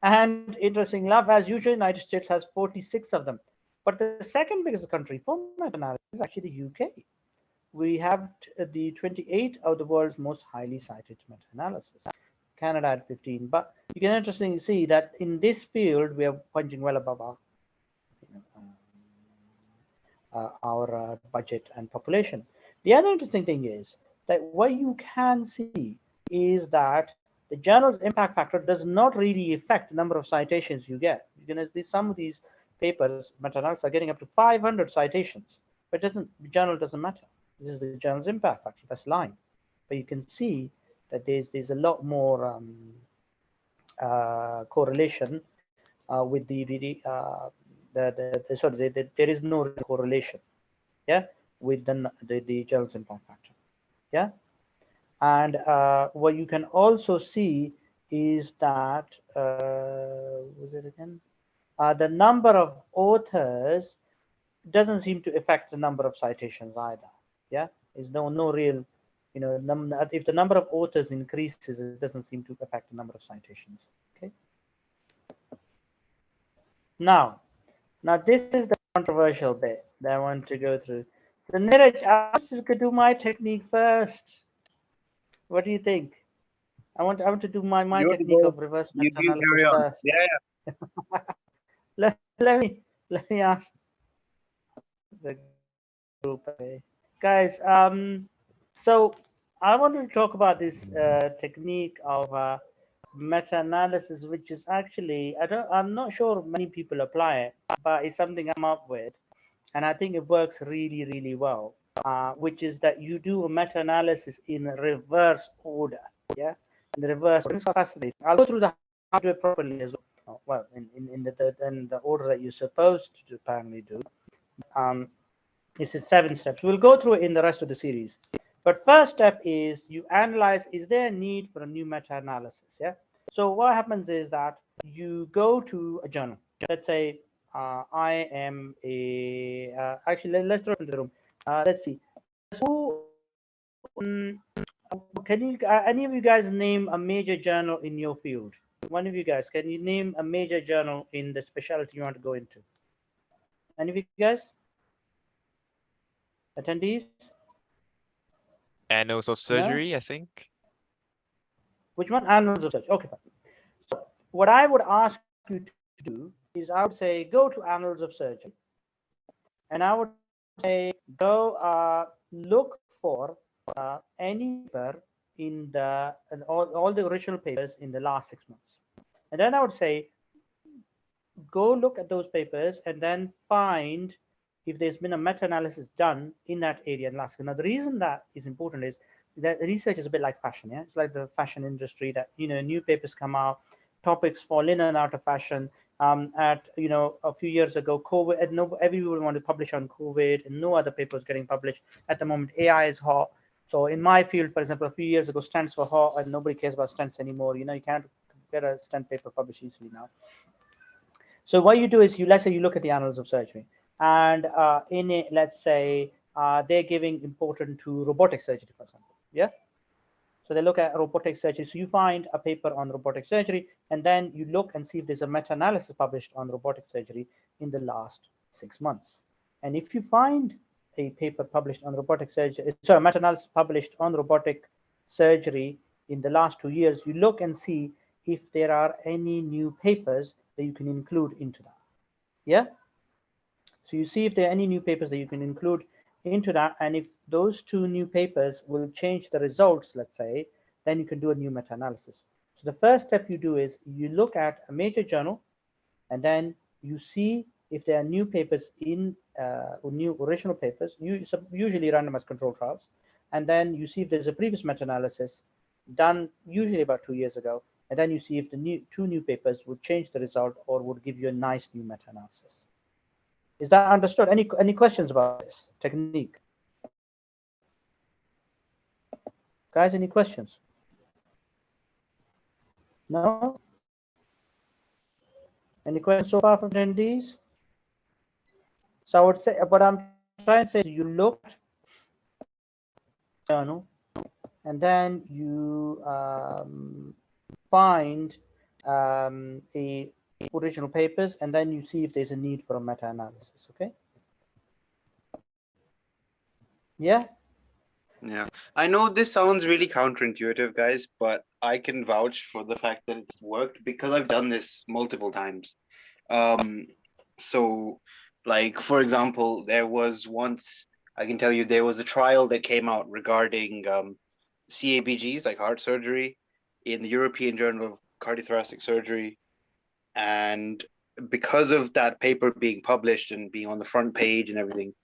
And interesting enough, as usual, United States has 46 of them. But the second biggest country for meta-analysis is actually the UK. We have the 28 of the world's most highly cited meta-analysis. Canada had 15. But you can interestingly see that in this field, we are punching well above our budget and population. The other interesting thing is that what you can see is that the journal's impact factor does not really affect the number of citations you get. You're going to see some of these papers, meta-analysis, are getting up to 500 citations, but the journal doesn't matter. This is the journal's impact factor, that's line. But you can see that there's a lot more correlation with there is no correlation, yeah, with the journal's impact factor, yeah. And what you can also see is that was it again? The number of authors doesn't seem to affect the number of citations either. Yeah, there's no real, if the number of authors increases, it doesn't seem to affect the number of citations. Okay. Now this is the controversial bit that I want to go through. So Niraj, I want you to do my technique first. What do you think? I want to do my technique of reverse meta-analysis first. Yeah. let me ask the group, guys. So I wanted to talk about this technique of meta-analysis, which is actually I'm not sure many people apply it, but it's something I'm up with, and I think it works really, really well. Which is that you do a meta-analysis in reverse order. Yeah, in the reverse order. This is fascinating. I'll go through how to do it properly as well. Well, in the order that you're supposed to apparently do. This is 7 steps. We'll go through it in the rest of the series. But first step is you analyze, is there a need for a new meta-analysis? Yeah. So what happens is that you go to a journal. Let's say I am a actually let's throw it into the room. Let's see. So, can you any of you guys name a major journal in your field? One of you guys, can you name a major journal in the specialty you want to go into? Any of you guys? Attendees? Annals of Surgery, I think. Which one? Annals of Surgery. Okay, fine. So what I would ask you to do is I would say go to Annals of Surgery, and I would say go look for any paper in all the original papers in the last 6 months, and then I would say go look at those papers and then find if there's been a meta-analysis done in that area in last. Now the reason that is important is that research is a bit like fashion. Yeah, it's like the fashion industry that new papers come out, topics fall in and out of fashion. A few years ago, COVID, and everyone wanted to publish on COVID, and no other papers getting published at the moment. AI is hot. So in my field, for example, a few years ago, stents were hot, and nobody cares about stents anymore. You can't get a stent paper published easily now. So what you do is let's say you look at the annals of surgery, and in it, let's say they're giving importance to robotic surgery, for example. Yeah. So they look at robotic surgery. So you find a paper on robotic surgery, and then you look and see if there's a meta-analysis published on robotic surgery in the last 6 months. And if you find a paper published on robotic surgery, sorry, meta-analysis published on robotic surgery in the last 2 years, you look and see if there are any new papers that you can include into that. Yeah. So you see if there are any new papers that you can include into that, and if those 2 new papers will change the results, let's say, then you can do a new meta-analysis. So the first step you do is you look at a major journal, and then you see if there are new papers in or new original papers, usually randomized control trials, and then you see if there's a previous meta-analysis done usually about 2 years ago, and then you see if the 2 new papers would change the result or would give you a nice new meta-analysis. Is that understood? Any questions about this technique? Guys, any questions? No? Any questions so far from attendees? So I would say, what I'm trying to say is you look at journal, and then you find a original papers, and then you see if there's a need for a meta-analysis. Okay. Yeah. Yeah, I know this sounds really counterintuitive, guys, but I can vouch for the fact that it's worked because I've done this multiple times. So, like, for example, there was once, I can tell you, there was a trial that came out regarding CABGs, like heart surgery, in the European Journal of Cardiothoracic Surgery. And because of that paper being published and being on the front page and everything,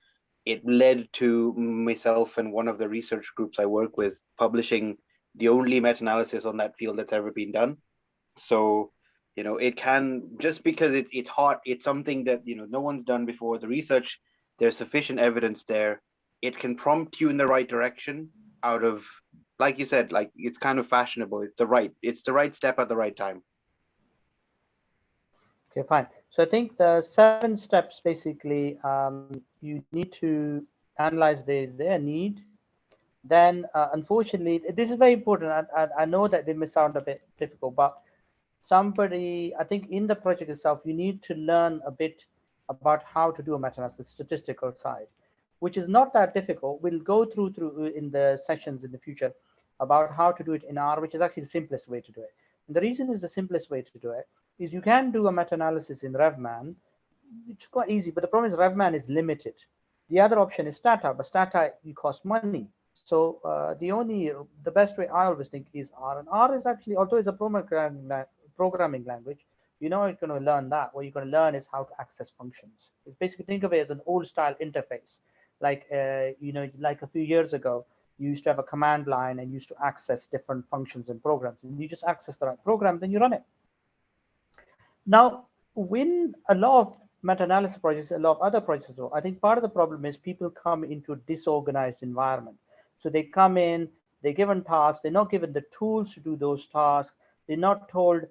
it led to myself and one of the research groups I work with publishing the only meta-analysis on that field that's ever been done. So, it can, just because it's hot, it's something that, no one's done before. The research, there's sufficient evidence there. It can prompt you in the right direction out of, like you said, like it's kind of fashionable. It's the right step at the right time. Okay, fine. So I think the 7 steps basically, you need to analyze their need. Then, unfortunately, this is very important. I know that they may sound a bit difficult, but I think in the project itself, you need to learn a bit about how to do a meta-analysis, statistical side, which is not that difficult. We'll go through in the sessions in the future about how to do it in R, which is actually the simplest way to do it. And the reason is the simplest way to do it is you can do a meta-analysis in RevMan, which is quite easy, but the problem is RevMan is limited. The other option is Stata, but Stata, you cost money. So the best way I always think is R, and R is actually, although it's a programming language, you're not going to learn that. What you're going to learn is how to access functions. It's basically, think of it as an old style interface. Like, like a few years ago, you used to have a command line and used to access different functions and programs, and you just access the right program, then you run it. Now, when a lot of meta-analysis projects, a lot of other projects as well, I think part of the problem is people come into a disorganized environment. So they come in, they're given tasks, they're not given the tools to do those tasks, they're not told,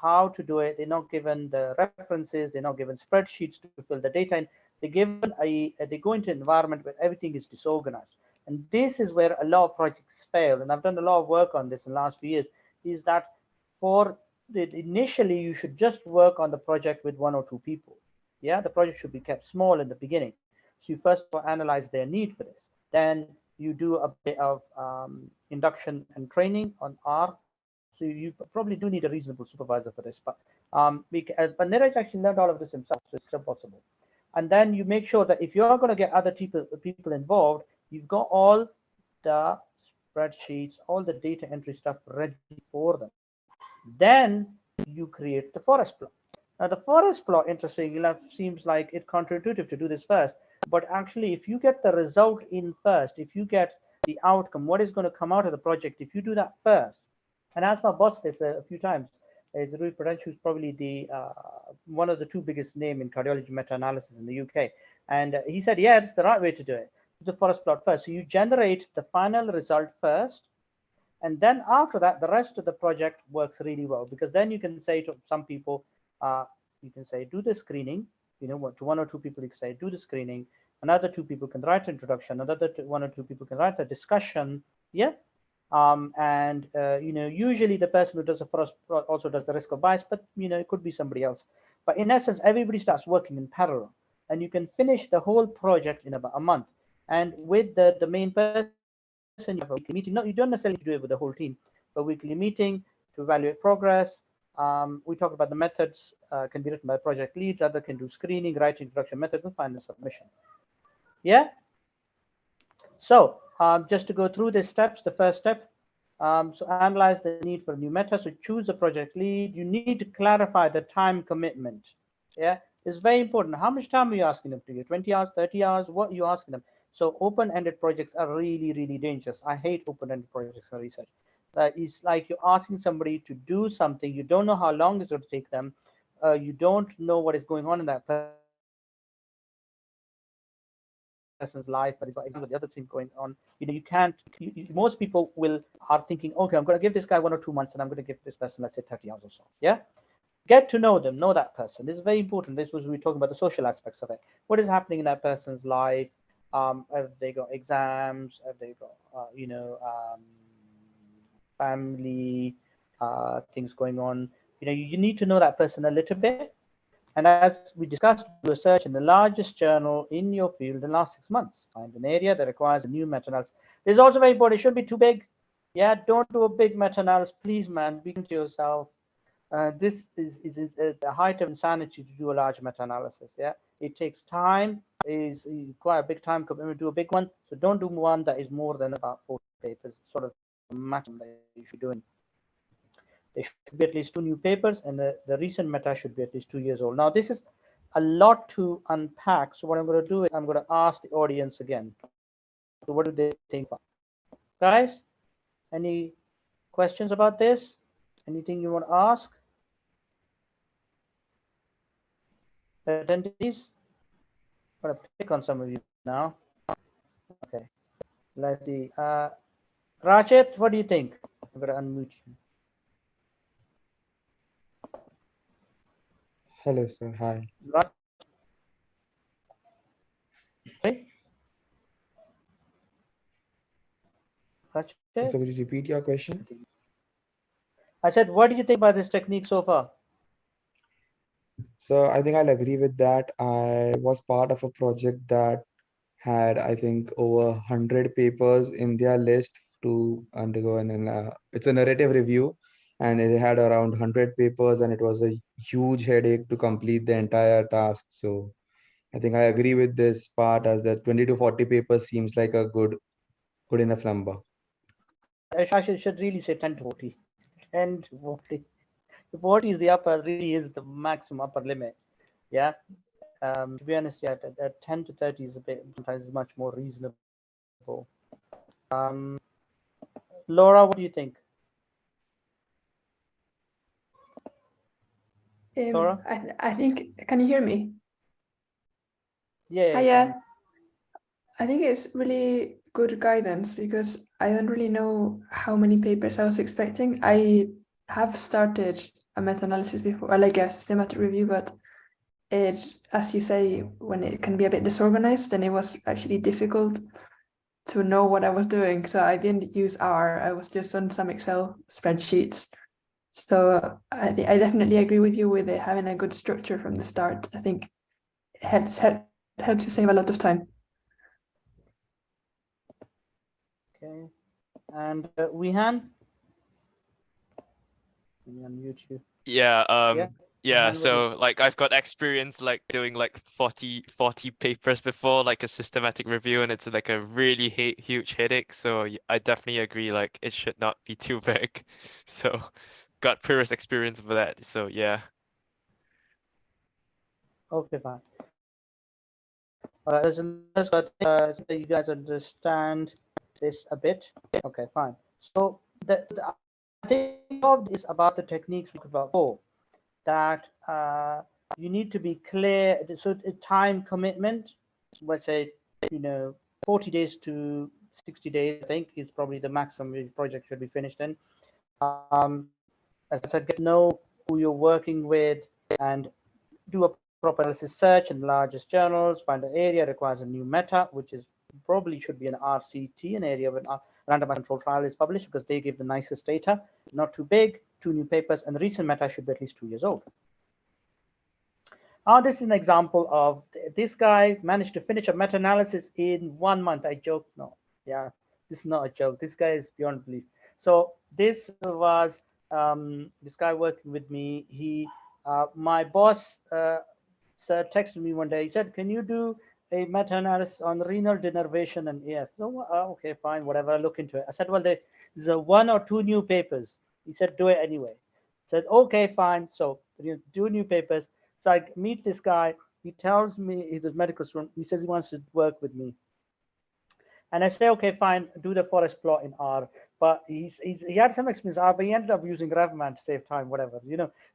how to do it, they're not given the references, they're not given spreadsheets to fill the data in. They go into an environment where everything is disorganized. And this is where a lot of projects fail. And I've done a lot of work on this in the last few years, is that initially you should just work on the project with 1 or 2 people. Yeah, the project should be kept small in the beginning. So you first analyze their need for this. Then you do a bit of induction and training on R. So you probably do need a reasonable supervisor for this, but Neeraj actually learned all of this himself, so it's still possible. And then you make sure that if you're going to get other people involved, you've got all the spreadsheets, all the data entry stuff ready for them. Then you create the forest plot. Now the forest plot, interestingly enough, seems like it's counterintuitive to do this first, but actually if you get the result in first, if you get the outcome, what is going to come out of the project, if you do that first, and as my boss says a few times, Rui Prudential is probably the one of the 2 biggest name in cardiology meta-analysis in the UK, and he said, yeah, it's the right way to do it. The forest plot first. So you generate the final result first, And then after that, the rest of the project works really well, because then you can say to some people, you can say, do the screening, you know, to one or two people, you can say, do the screening. Another two people can write introduction. Another one or two people can write a discussion. Yeah. And you know, usually the person who does the first also does the risk of bias, but you know, it could be somebody else. But in essence, everybody starts working in parallel, and you can finish the whole project in about a month. And with the main person, you have a weekly meeting. No, you don't necessarily do it with the whole team, but weekly meeting to evaluate progress. We talk about the methods can be written by project leads. Other can do screening, write introduction methods, and final submission. Yeah. So just to go through the steps, the first step, so analyze the need for new meta. So choose a project lead. You need to clarify the time commitment. Yeah, it's very important. How much time are you asking them to do? 20 hours, 30 hours? What are you asking them? So open-ended projects are really, really dangerous. I hate open-ended projects in research. It's like you're asking somebody to do something. You don't know how long it's going to take them. You don't know what is going on in that person's life, but it's like the other thing going on. You know, you can't. Most people are thinking, okay, I'm going to give this guy 1 or 2 months, and I'm going to give this person, let's say, 30 hours or so. Yeah. Get to know them, know that person. This is very important. This was we talking about the social aspects of it. What is happening in that person's life? Have they got exams? Have they got, you know, family things going on? You know, you need to know that person a little bit. And as we discussed, do a search in the largest journal in your field in the last 6 months. Find an area that requires a new meta-analysis. This is also very important. It shouldn't be too big. Yeah, don't do a big meta-analysis, please, man. Be to yourself. This is at the height of insanity to do a large meta-analysis. Yeah, it takes time. Is quite a big time commitment to do a big one. So don't do one that is more than about 40 papers. Sort of the maximum that you should be doing. There should be at least 2 new papers, and the recent meta should be at least 2 years old. Now, this is a lot to unpack. So what I'm going to do is I'm going to ask the audience again. So what do they think? Guys, any questions about this? Anything you want to ask? Attendees? I'm going to pick on some of you now. Okay. Let's see. Rachit, what do you think? I'm going to unmute you. Hello, sir. Hi. Okay. Rachit? So could you repeat your question? I said, what do you think about this technique so far? So I think I'll agree with that. I was part of a project that had, I think, over 100 papers in their list to undergo it's a narrative review, and they had around 100 papers, and it was a huge headache to complete the entire task. So I think I agree with this part, as the 20 to 40 papers seems like a good enough number. I should really say 10 to 40. 10 to 40. 40 is the upper, really is the maximum upper limit. Yeah. To be honest, yeah, that 10 to 30 is a bit, sometimes is much more reasonable. Laura, what do you think? Laura? I think, can you hear me? Yeah. Yeah. I think it's really good guidance, because I don't really know how many papers I was expecting. I have started a meta-analysis before, or like a systematic review, but it, as you say, when it can be a bit disorganized, then it was actually difficult to know what I was doing. So I didn't use R, I was just on some Excel spreadsheets. So I definitely agree with you with it having a good structure from the start. I think it helps you save a lot of time. Okay. And Wihan? Let me unmute you. Yeah, Yeah, so like I've got experience like doing like 40 papers before, like a systematic review, and it's like a really huge headache. So I definitely agree, like it should not be too big. So got previous experience with that. So yeah. Okay, fine. All right, so you guys understand this a bit. Okay, fine. So I think is about the techniques we talked about before, that you need to be clear. So time commitment, let's say, 40 days to 60 days, I think, is probably the maximum the project should be finished in. As I said, get to know who you're working with and do a proper analysis search in the largest journals, find an area requires a new meta, which is probably should be an RCT, an area where a randomized control trial is published because they give the nicest data, not too big, 2 new papers, and the recent meta should be at least 2 years old. This is an example of this guy managed to finish a meta-analysis in 1 month. I joke, no, yeah, this is not a joke. This guy is beyond belief. So this was this guy working with me. He, my boss, texted me one day. He said, "Can you do a meta-analysis on renal denervation and AF?" So, okay, fine, whatever. I look into it. I said, "Well, there's a 1 or 2 new papers." He said, "Do it anyway." I said, "Okay, fine." So, 2 new papers. So I meet this guy. He tells me he's a medical student. He says he wants to work with me. And I say, okay, fine, do the forest plot in R. But he had some experience, but he ended up using RevMan to save time, whatever,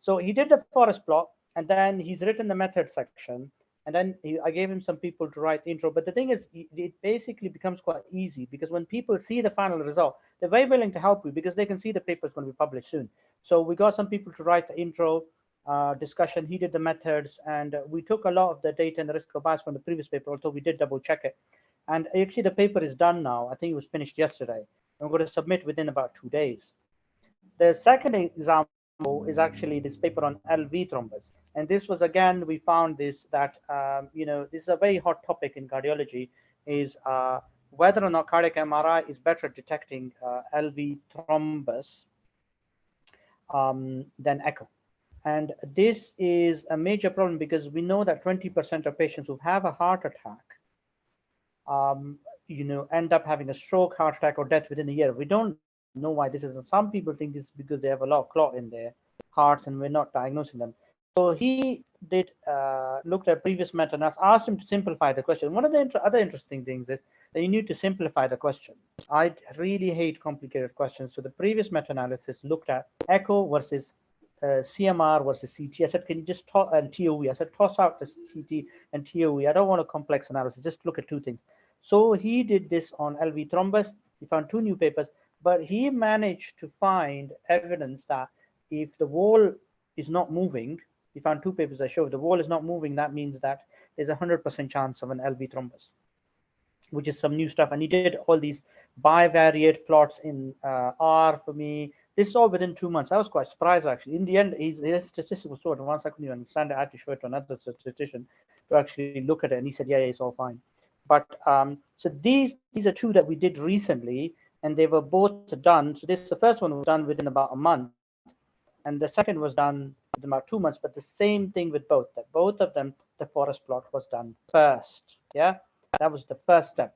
So he did the forest plot, and then he's written the method section. And then I gave him some people to write the intro. But the thing is, it basically becomes quite easy because when people see the final result, they're very willing to help you because they can see the paper's going to be published soon. So we got some people to write the intro. Discussion. He did the methods, and we took a lot of the data and the risk of bias from the previous paper, although we did double check it. And actually, the paper is done now. I think it was finished yesterday. I'm going to submit within about 2 days. The second example is actually this paper on LV thrombus. And this was, again, we found this that, this is a very hot topic in cardiology, is whether or not cardiac MRI is better at detecting LV thrombus than echo. And this is a major problem because we know that 20% of patients who have a heart attack, end up having a stroke, heart attack, or death within a year. We don't know why this is. And some people think it's because they have a lot of clot in their hearts and we're not diagnosing them. So he did looked at previous meta-analysis, asked him to simplify the question. One of the other interesting things is that you need to simplify the question. I really hate complicated questions. So the previous meta-analysis looked at echo versus CMR versus CT. I said, can you just toss and TOE? I said, toss out the CT and TOE. I don't want a complex analysis. Just look at 2 things. So he did this on LV thrombus. He found 2 new papers, but he managed to find evidence that if the wall is not moving, he found 2 papers that show if the wall is not moving, that means that there's a 100% chance of an LV thrombus, which is some new stuff. And he did all these bivariate plots in R for me. This is all within 2 months. I was quite surprised, actually. In the end, his statistics were so advanced, I couldn't even understand it. I had to show it to another statistician to actually look at it. And he said, yeah, it's all fine. But so these are 2 that we did recently, and they were both done. So the first one was done within about a month, and the second was done within about 2 months. But the same thing with both. That both of them, the forest plot was done first. Yeah, that was the first step.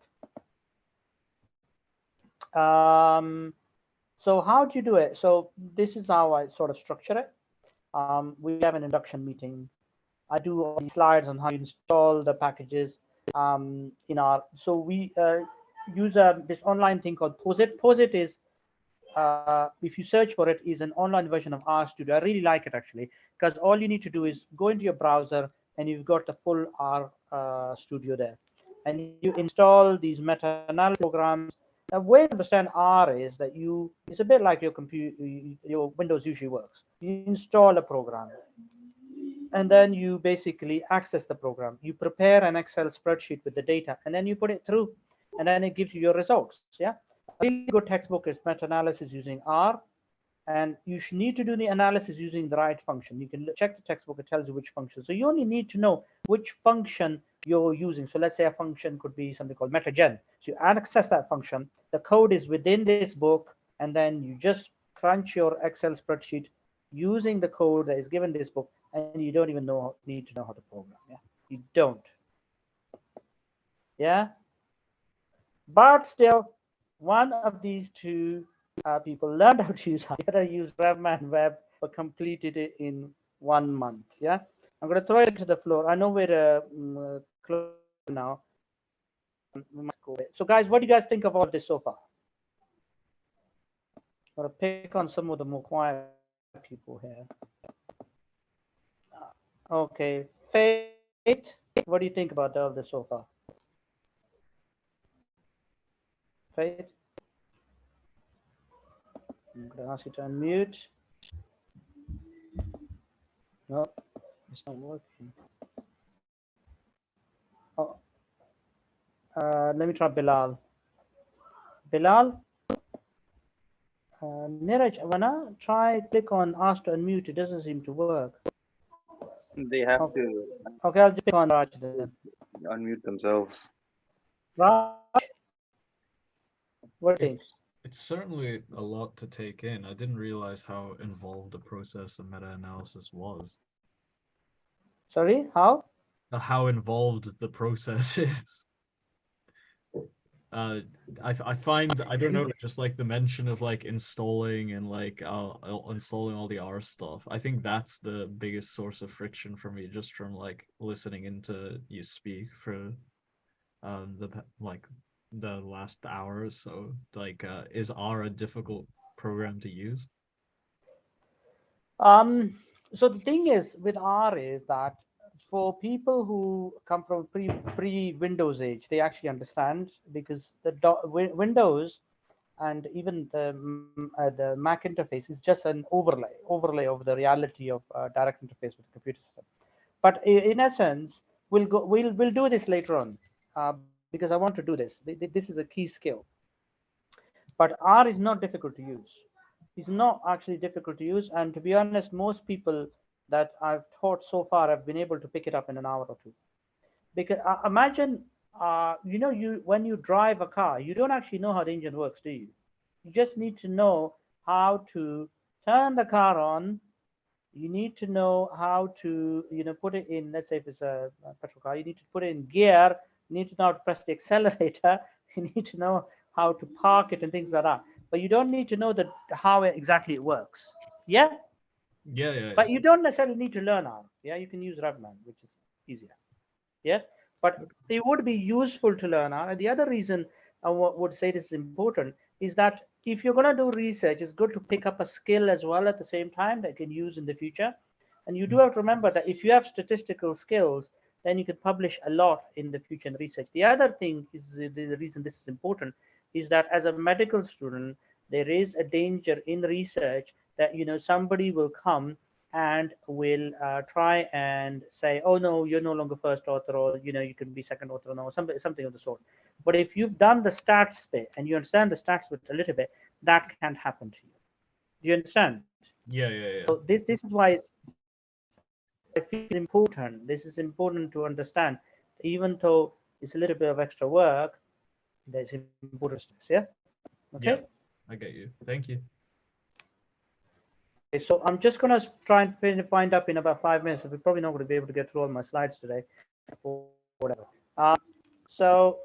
So how do you do it? So this is how I sort of structure it. We have an induction meeting. I do all these slides on how you install the packages in our. So we use this online thing called Posit. Posit is, if you search for it, is an online version of RStudio. I really like it actually, because all you need to do is go into your browser and you've got the full R Studio there, and you install these meta-analysis programs. The way to understand R is that it's a bit like your computer, your Windows usually works. You install a program, and then you basically access the program. You prepare an Excel spreadsheet with the data, and then you put it through, and then it gives you your results. Yeah, a really good textbook is meta-analysis using R, and you should need to do the analysis using the right function. You can check the textbook; it tells you which function. So you only need to know which function you're using. So let's say a function could be something called metagen. So you access that function. The code is within this book, and then you just crunch your Excel spreadsheet using the code that is given in this book, and you don't even need to know how to program. Yeah, you don't. Yeah, but still, one of these 2 people learned how to use, the other used RevMan Web, but completed it in 1 month. Yeah, I'm going to throw it to the floor. I know we're close now. So guys, what do you guys think of all this so far? I'm going to pick on some of the more quiet people here. Okay, Faith, what do you think about all this so far? Faith? I'm going to ask you to unmute. No, it's not working. Oh, let me try Bilal. Bilal? Niraj, when I try click on ask to unmute, it doesn't seem to work. They have Okay, to okay, I'll just click on Raj then. unmute themselves. Raj, what do you think? It's certainly a lot to take in. I didn't realize how involved the process of meta-analysis was. Sorry, how? How involved the process is. I find, I don't know, just like the mention of like installing and like installing all the R stuff. I think that's the biggest source of friction for me, just from like listening into you speak for the last hour or so. Like, is R a difficult program to use? So the thing is with R is that for people who come from pre Windows age, they actually understand, because the Windows and even the Mac interface is just an overlay of the reality of direct interface with the computer system. But in essence, we'll do this later on, because I want to do this. This is a key skill. But R is not difficult to use. It's not actually difficult to use, and to be honest, most people that I've taught so far have been able to pick it up in an hour or two. Because imagine, when you drive a car, you don't actually know how the engine works, do you? You just need to know how to turn the car on. You need to know how to, put it in. Let's say if it's a petrol car, you need to put it in gear. You need to know how to press the accelerator. You need to know how to park it and things like that. But you don't need to know how exactly it works. Yeah. Yeah. But you don't necessarily need to learn R. Yeah, you can use Revman, which is easier. Yeah, but it would be useful to learn R. And the other reason I would say this is important is that if you're going to do research, it's good to pick up a skill as well at the same time that you can use in the future. And you do have to remember that if you have statistical skills, then you can publish a lot in the future in research. The other thing is the reason this is important is that as a medical student, there is a danger in research that somebody will come and will try and say, oh no, you're no longer first author, or you can be second author, or something of the sort. But if you've done the stats bit and you understand the stats bit a little bit, that can't happen to you. Do you understand? Yeah. So this is why I feel important. This is important to understand, even though it's a little bit of extra work. There's importance. Yeah. Okay. Yeah, I get you. Thank you. Okay, so I'm just going to try and find up in about 5 minutes. We're probably not going to be able to get through all my slides today, or whatever. So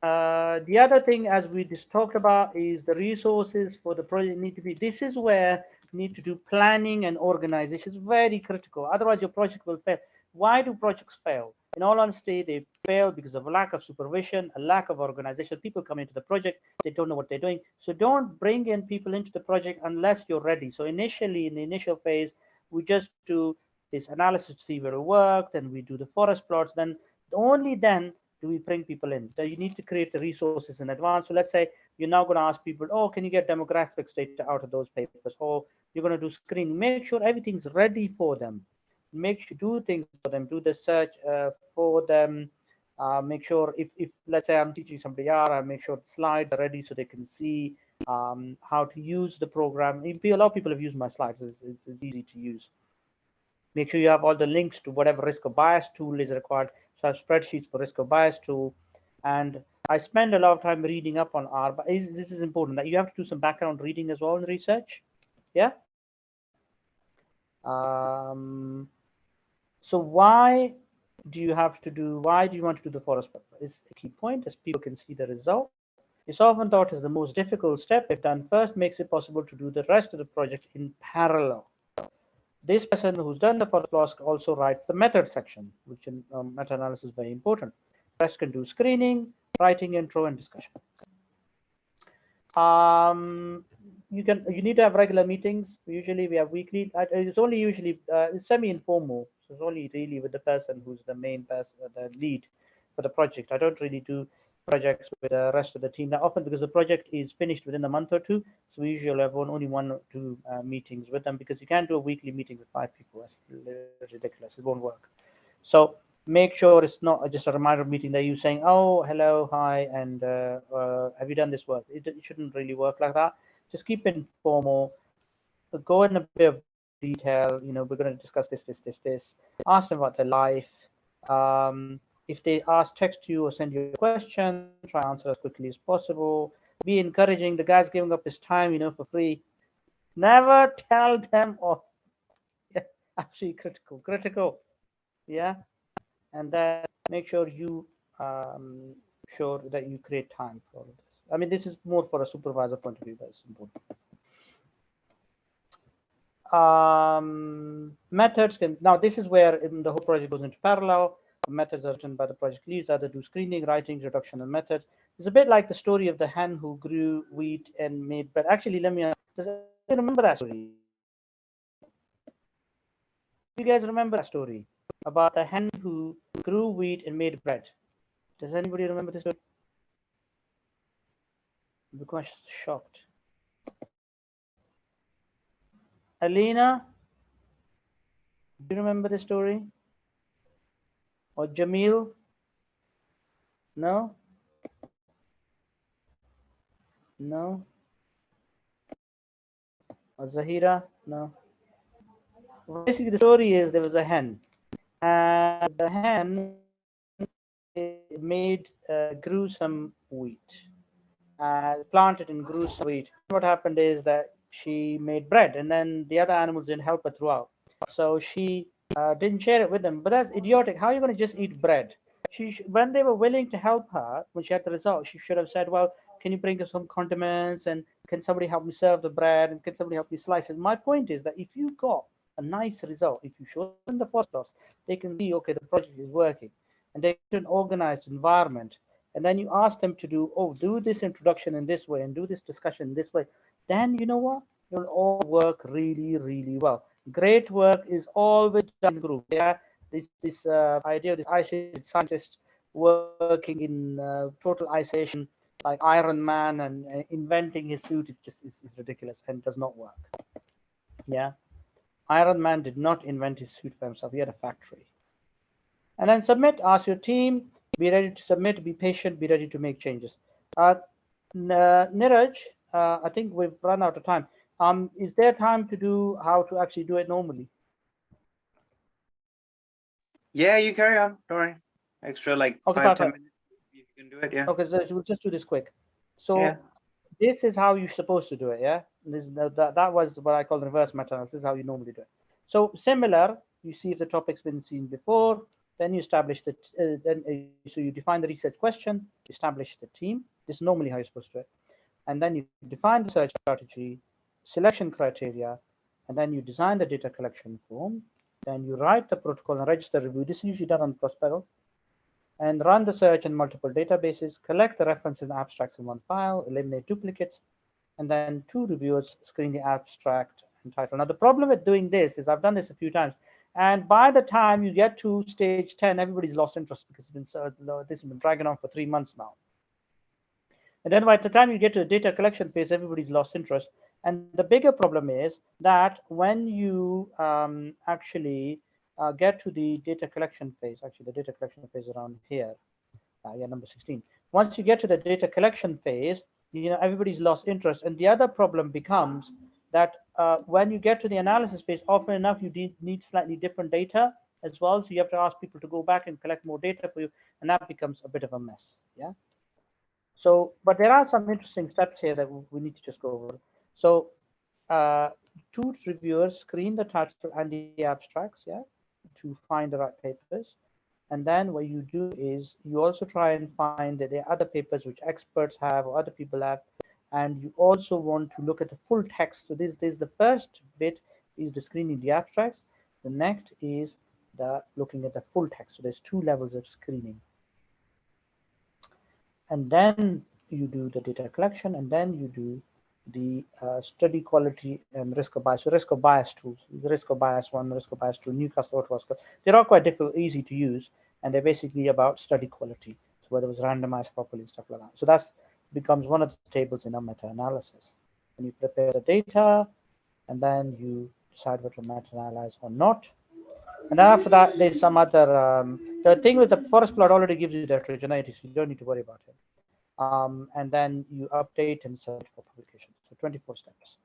the other thing, as we just talked about, is the resources for the project need to be. This is where you need to do planning and organization. It's very critical. Otherwise, your project will fail. Why do projects fail? In all honesty, they fail because of a lack of supervision, a lack of organization. People come into the project, they don't know what they're doing. So don't bring in people into the project unless you're ready. So initially, in the initial phase, we just do this analysis to see where it worked, then we do the forest plots. Then only then do we bring people in. So you need to create the resources in advance. So let's say you're now going to ask people, oh, can you get demographics data out of those papers? Or you're going to do screening. Make sure everything's ready for them. Make sure do things for them. Do the search for them. Make sure if let's say I'm teaching somebody R, I make sure the slides are ready so they can see how to use the program. A lot of people have used my slides. It's easy to use. Make sure you have all the links to whatever risk of bias tool is required. So I have spreadsheets for risk of bias tool. And I spend a lot of time reading up on R, but this is important that you have to do some background reading as well in research. Yeah. So why do you want to do the forest plot? Is a key point, as people can see the result. It's often thought is the most difficult step. If done first, makes it possible to do the rest of the project in parallel. This person who's done the forest plot also writes the method section, which in meta-analysis is very important. The rest can do screening, writing intro, and discussion. You need to have regular meetings. Usually we have weekly. It's only usually semi-informal. So it's only really with the person who's the main person, the lead for the project. I don't really do projects with the rest of the team. Now, often because the project is finished within a month or two, so we usually have only 1 or 2 meetings with them, because you can't do a weekly meeting with 5 people. That's ridiculous. It won't work. So make sure it's not just a reminder meeting that you saying, oh, hello, hi, and have you done this work? It shouldn't really work like that. Just keep it informal. Go in a bit of detail. You know, we're going to discuss this. Ask them about their life. If they text you or send you a question, try to answer as quickly as possible. Be encouraging. The guy's giving up his time, you know, for free. Never tell them off. Yeah, absolutely critical. Yeah, and then make sure you sure that you create time for this. I mean, this is more for a supervisor point of view, but it's important. Methods can, now this is where the whole project goes into parallel. Methods are written by the project leads, either do screening, writing, reduction, and methods. It's a bit like the story of the hen who grew wheat and made bread. Actually, let me does anyone remember that story? You guys remember that story about the hen who grew wheat and made bread? Does anybody remember this story? I'm quite shocked. Alina, do you remember the story? Or Jamil? No? No? Or Zahira? No? Basically, the story is there was a hen, and the hen grew some wheat, planted and grew some wheat. What happened is that she made bread, and then the other animals didn't help her throughout. So she didn't share it with them. But that's idiotic. How are you going to just eat bread? When they were willing to help her, when she had the result, she should have said, well, can you bring us some condiments, and can somebody help me serve the bread, and can somebody help me slice it? My point is that if you got a nice result, if you show them the first loss, they can see, okay, the project is working, and they get an organized environment. And then you ask them to do this introduction in this way and do this discussion in this way, then you know what? It will all work really, really well. Great work is always done in group. Yeah, this idea of this isolated scientist working in total isolation, like Iron Man, and inventing his suit is ridiculous and does not work. Yeah, Iron Man did not invent his suit by himself. He had a factory. And then submit. Ask your team. Be ready to submit. Be patient. Be ready to make changes. Niraj, I think we've run out of time. Is there time to do how to actually do it normally? Yeah, you carry on. Don't worry. Extra like Okay, 5-10 minutes. You can do it. Yeah. Okay, so we'll just do this quick. So yeah. This is how you're supposed to do it. Yeah, that was what I call reverse meta-analysis. This is how you normally do it. So similar, you see if the topic's been seen before. Then you establish so you define the research question, establish the team. This is normally how you're supposed to do it. And then you define the search strategy, selection criteria, and then you design the data collection form. Then you write the protocol and register review. This is usually done on Prospero. And run the search in multiple databases, collect the references and abstracts in one file, eliminate duplicates, and then 2 reviewers screen the abstract and title. Now, the problem with doing this is I've done this a few times. And by the time you get to stage 10, everybody's lost interest because this has been dragging on for 3 months now. And then by the time you get to the data collection phase, everybody's lost interest. And the bigger problem is that when you actually get to the data collection phase, actually the data collection phase around here, yeah, number 16. Once you get to the data collection phase, you know, everybody's lost interest. And the other problem becomes that when you get to the analysis phase, often enough, you need slightly different data as well. So you have to ask people to go back and collect more data for you, and that becomes a bit of a mess. Yeah. So, but there are some interesting steps here that we need to just go over. So 2 reviewers screen the title and the abstracts, yeah, to find the right papers. And then what you do is you also try and find that there are other papers which experts have or other people have. And you also want to look at the full text. So this is the first bit is the screening the abstracts. The next is the looking at the full text. So there's 2 levels of screening. And then you do the data collection, and then you do the study quality and risk of bias. So risk of bias tools, the risk of bias 1, risk of bias 2, Newcastle, they're all quite difficult, easy to use, and they're basically about study quality. So whether it was randomized properly, stuff like that. So that becomes one of the tables in our meta-analysis. And you prepare the data, and then you decide whether to meta-analyze or not. And after that, there's some other, the thing with the forest plot already gives you the heterogeneity, so you don't need to worry about it. And then you update and submit for publication. So 24 steps.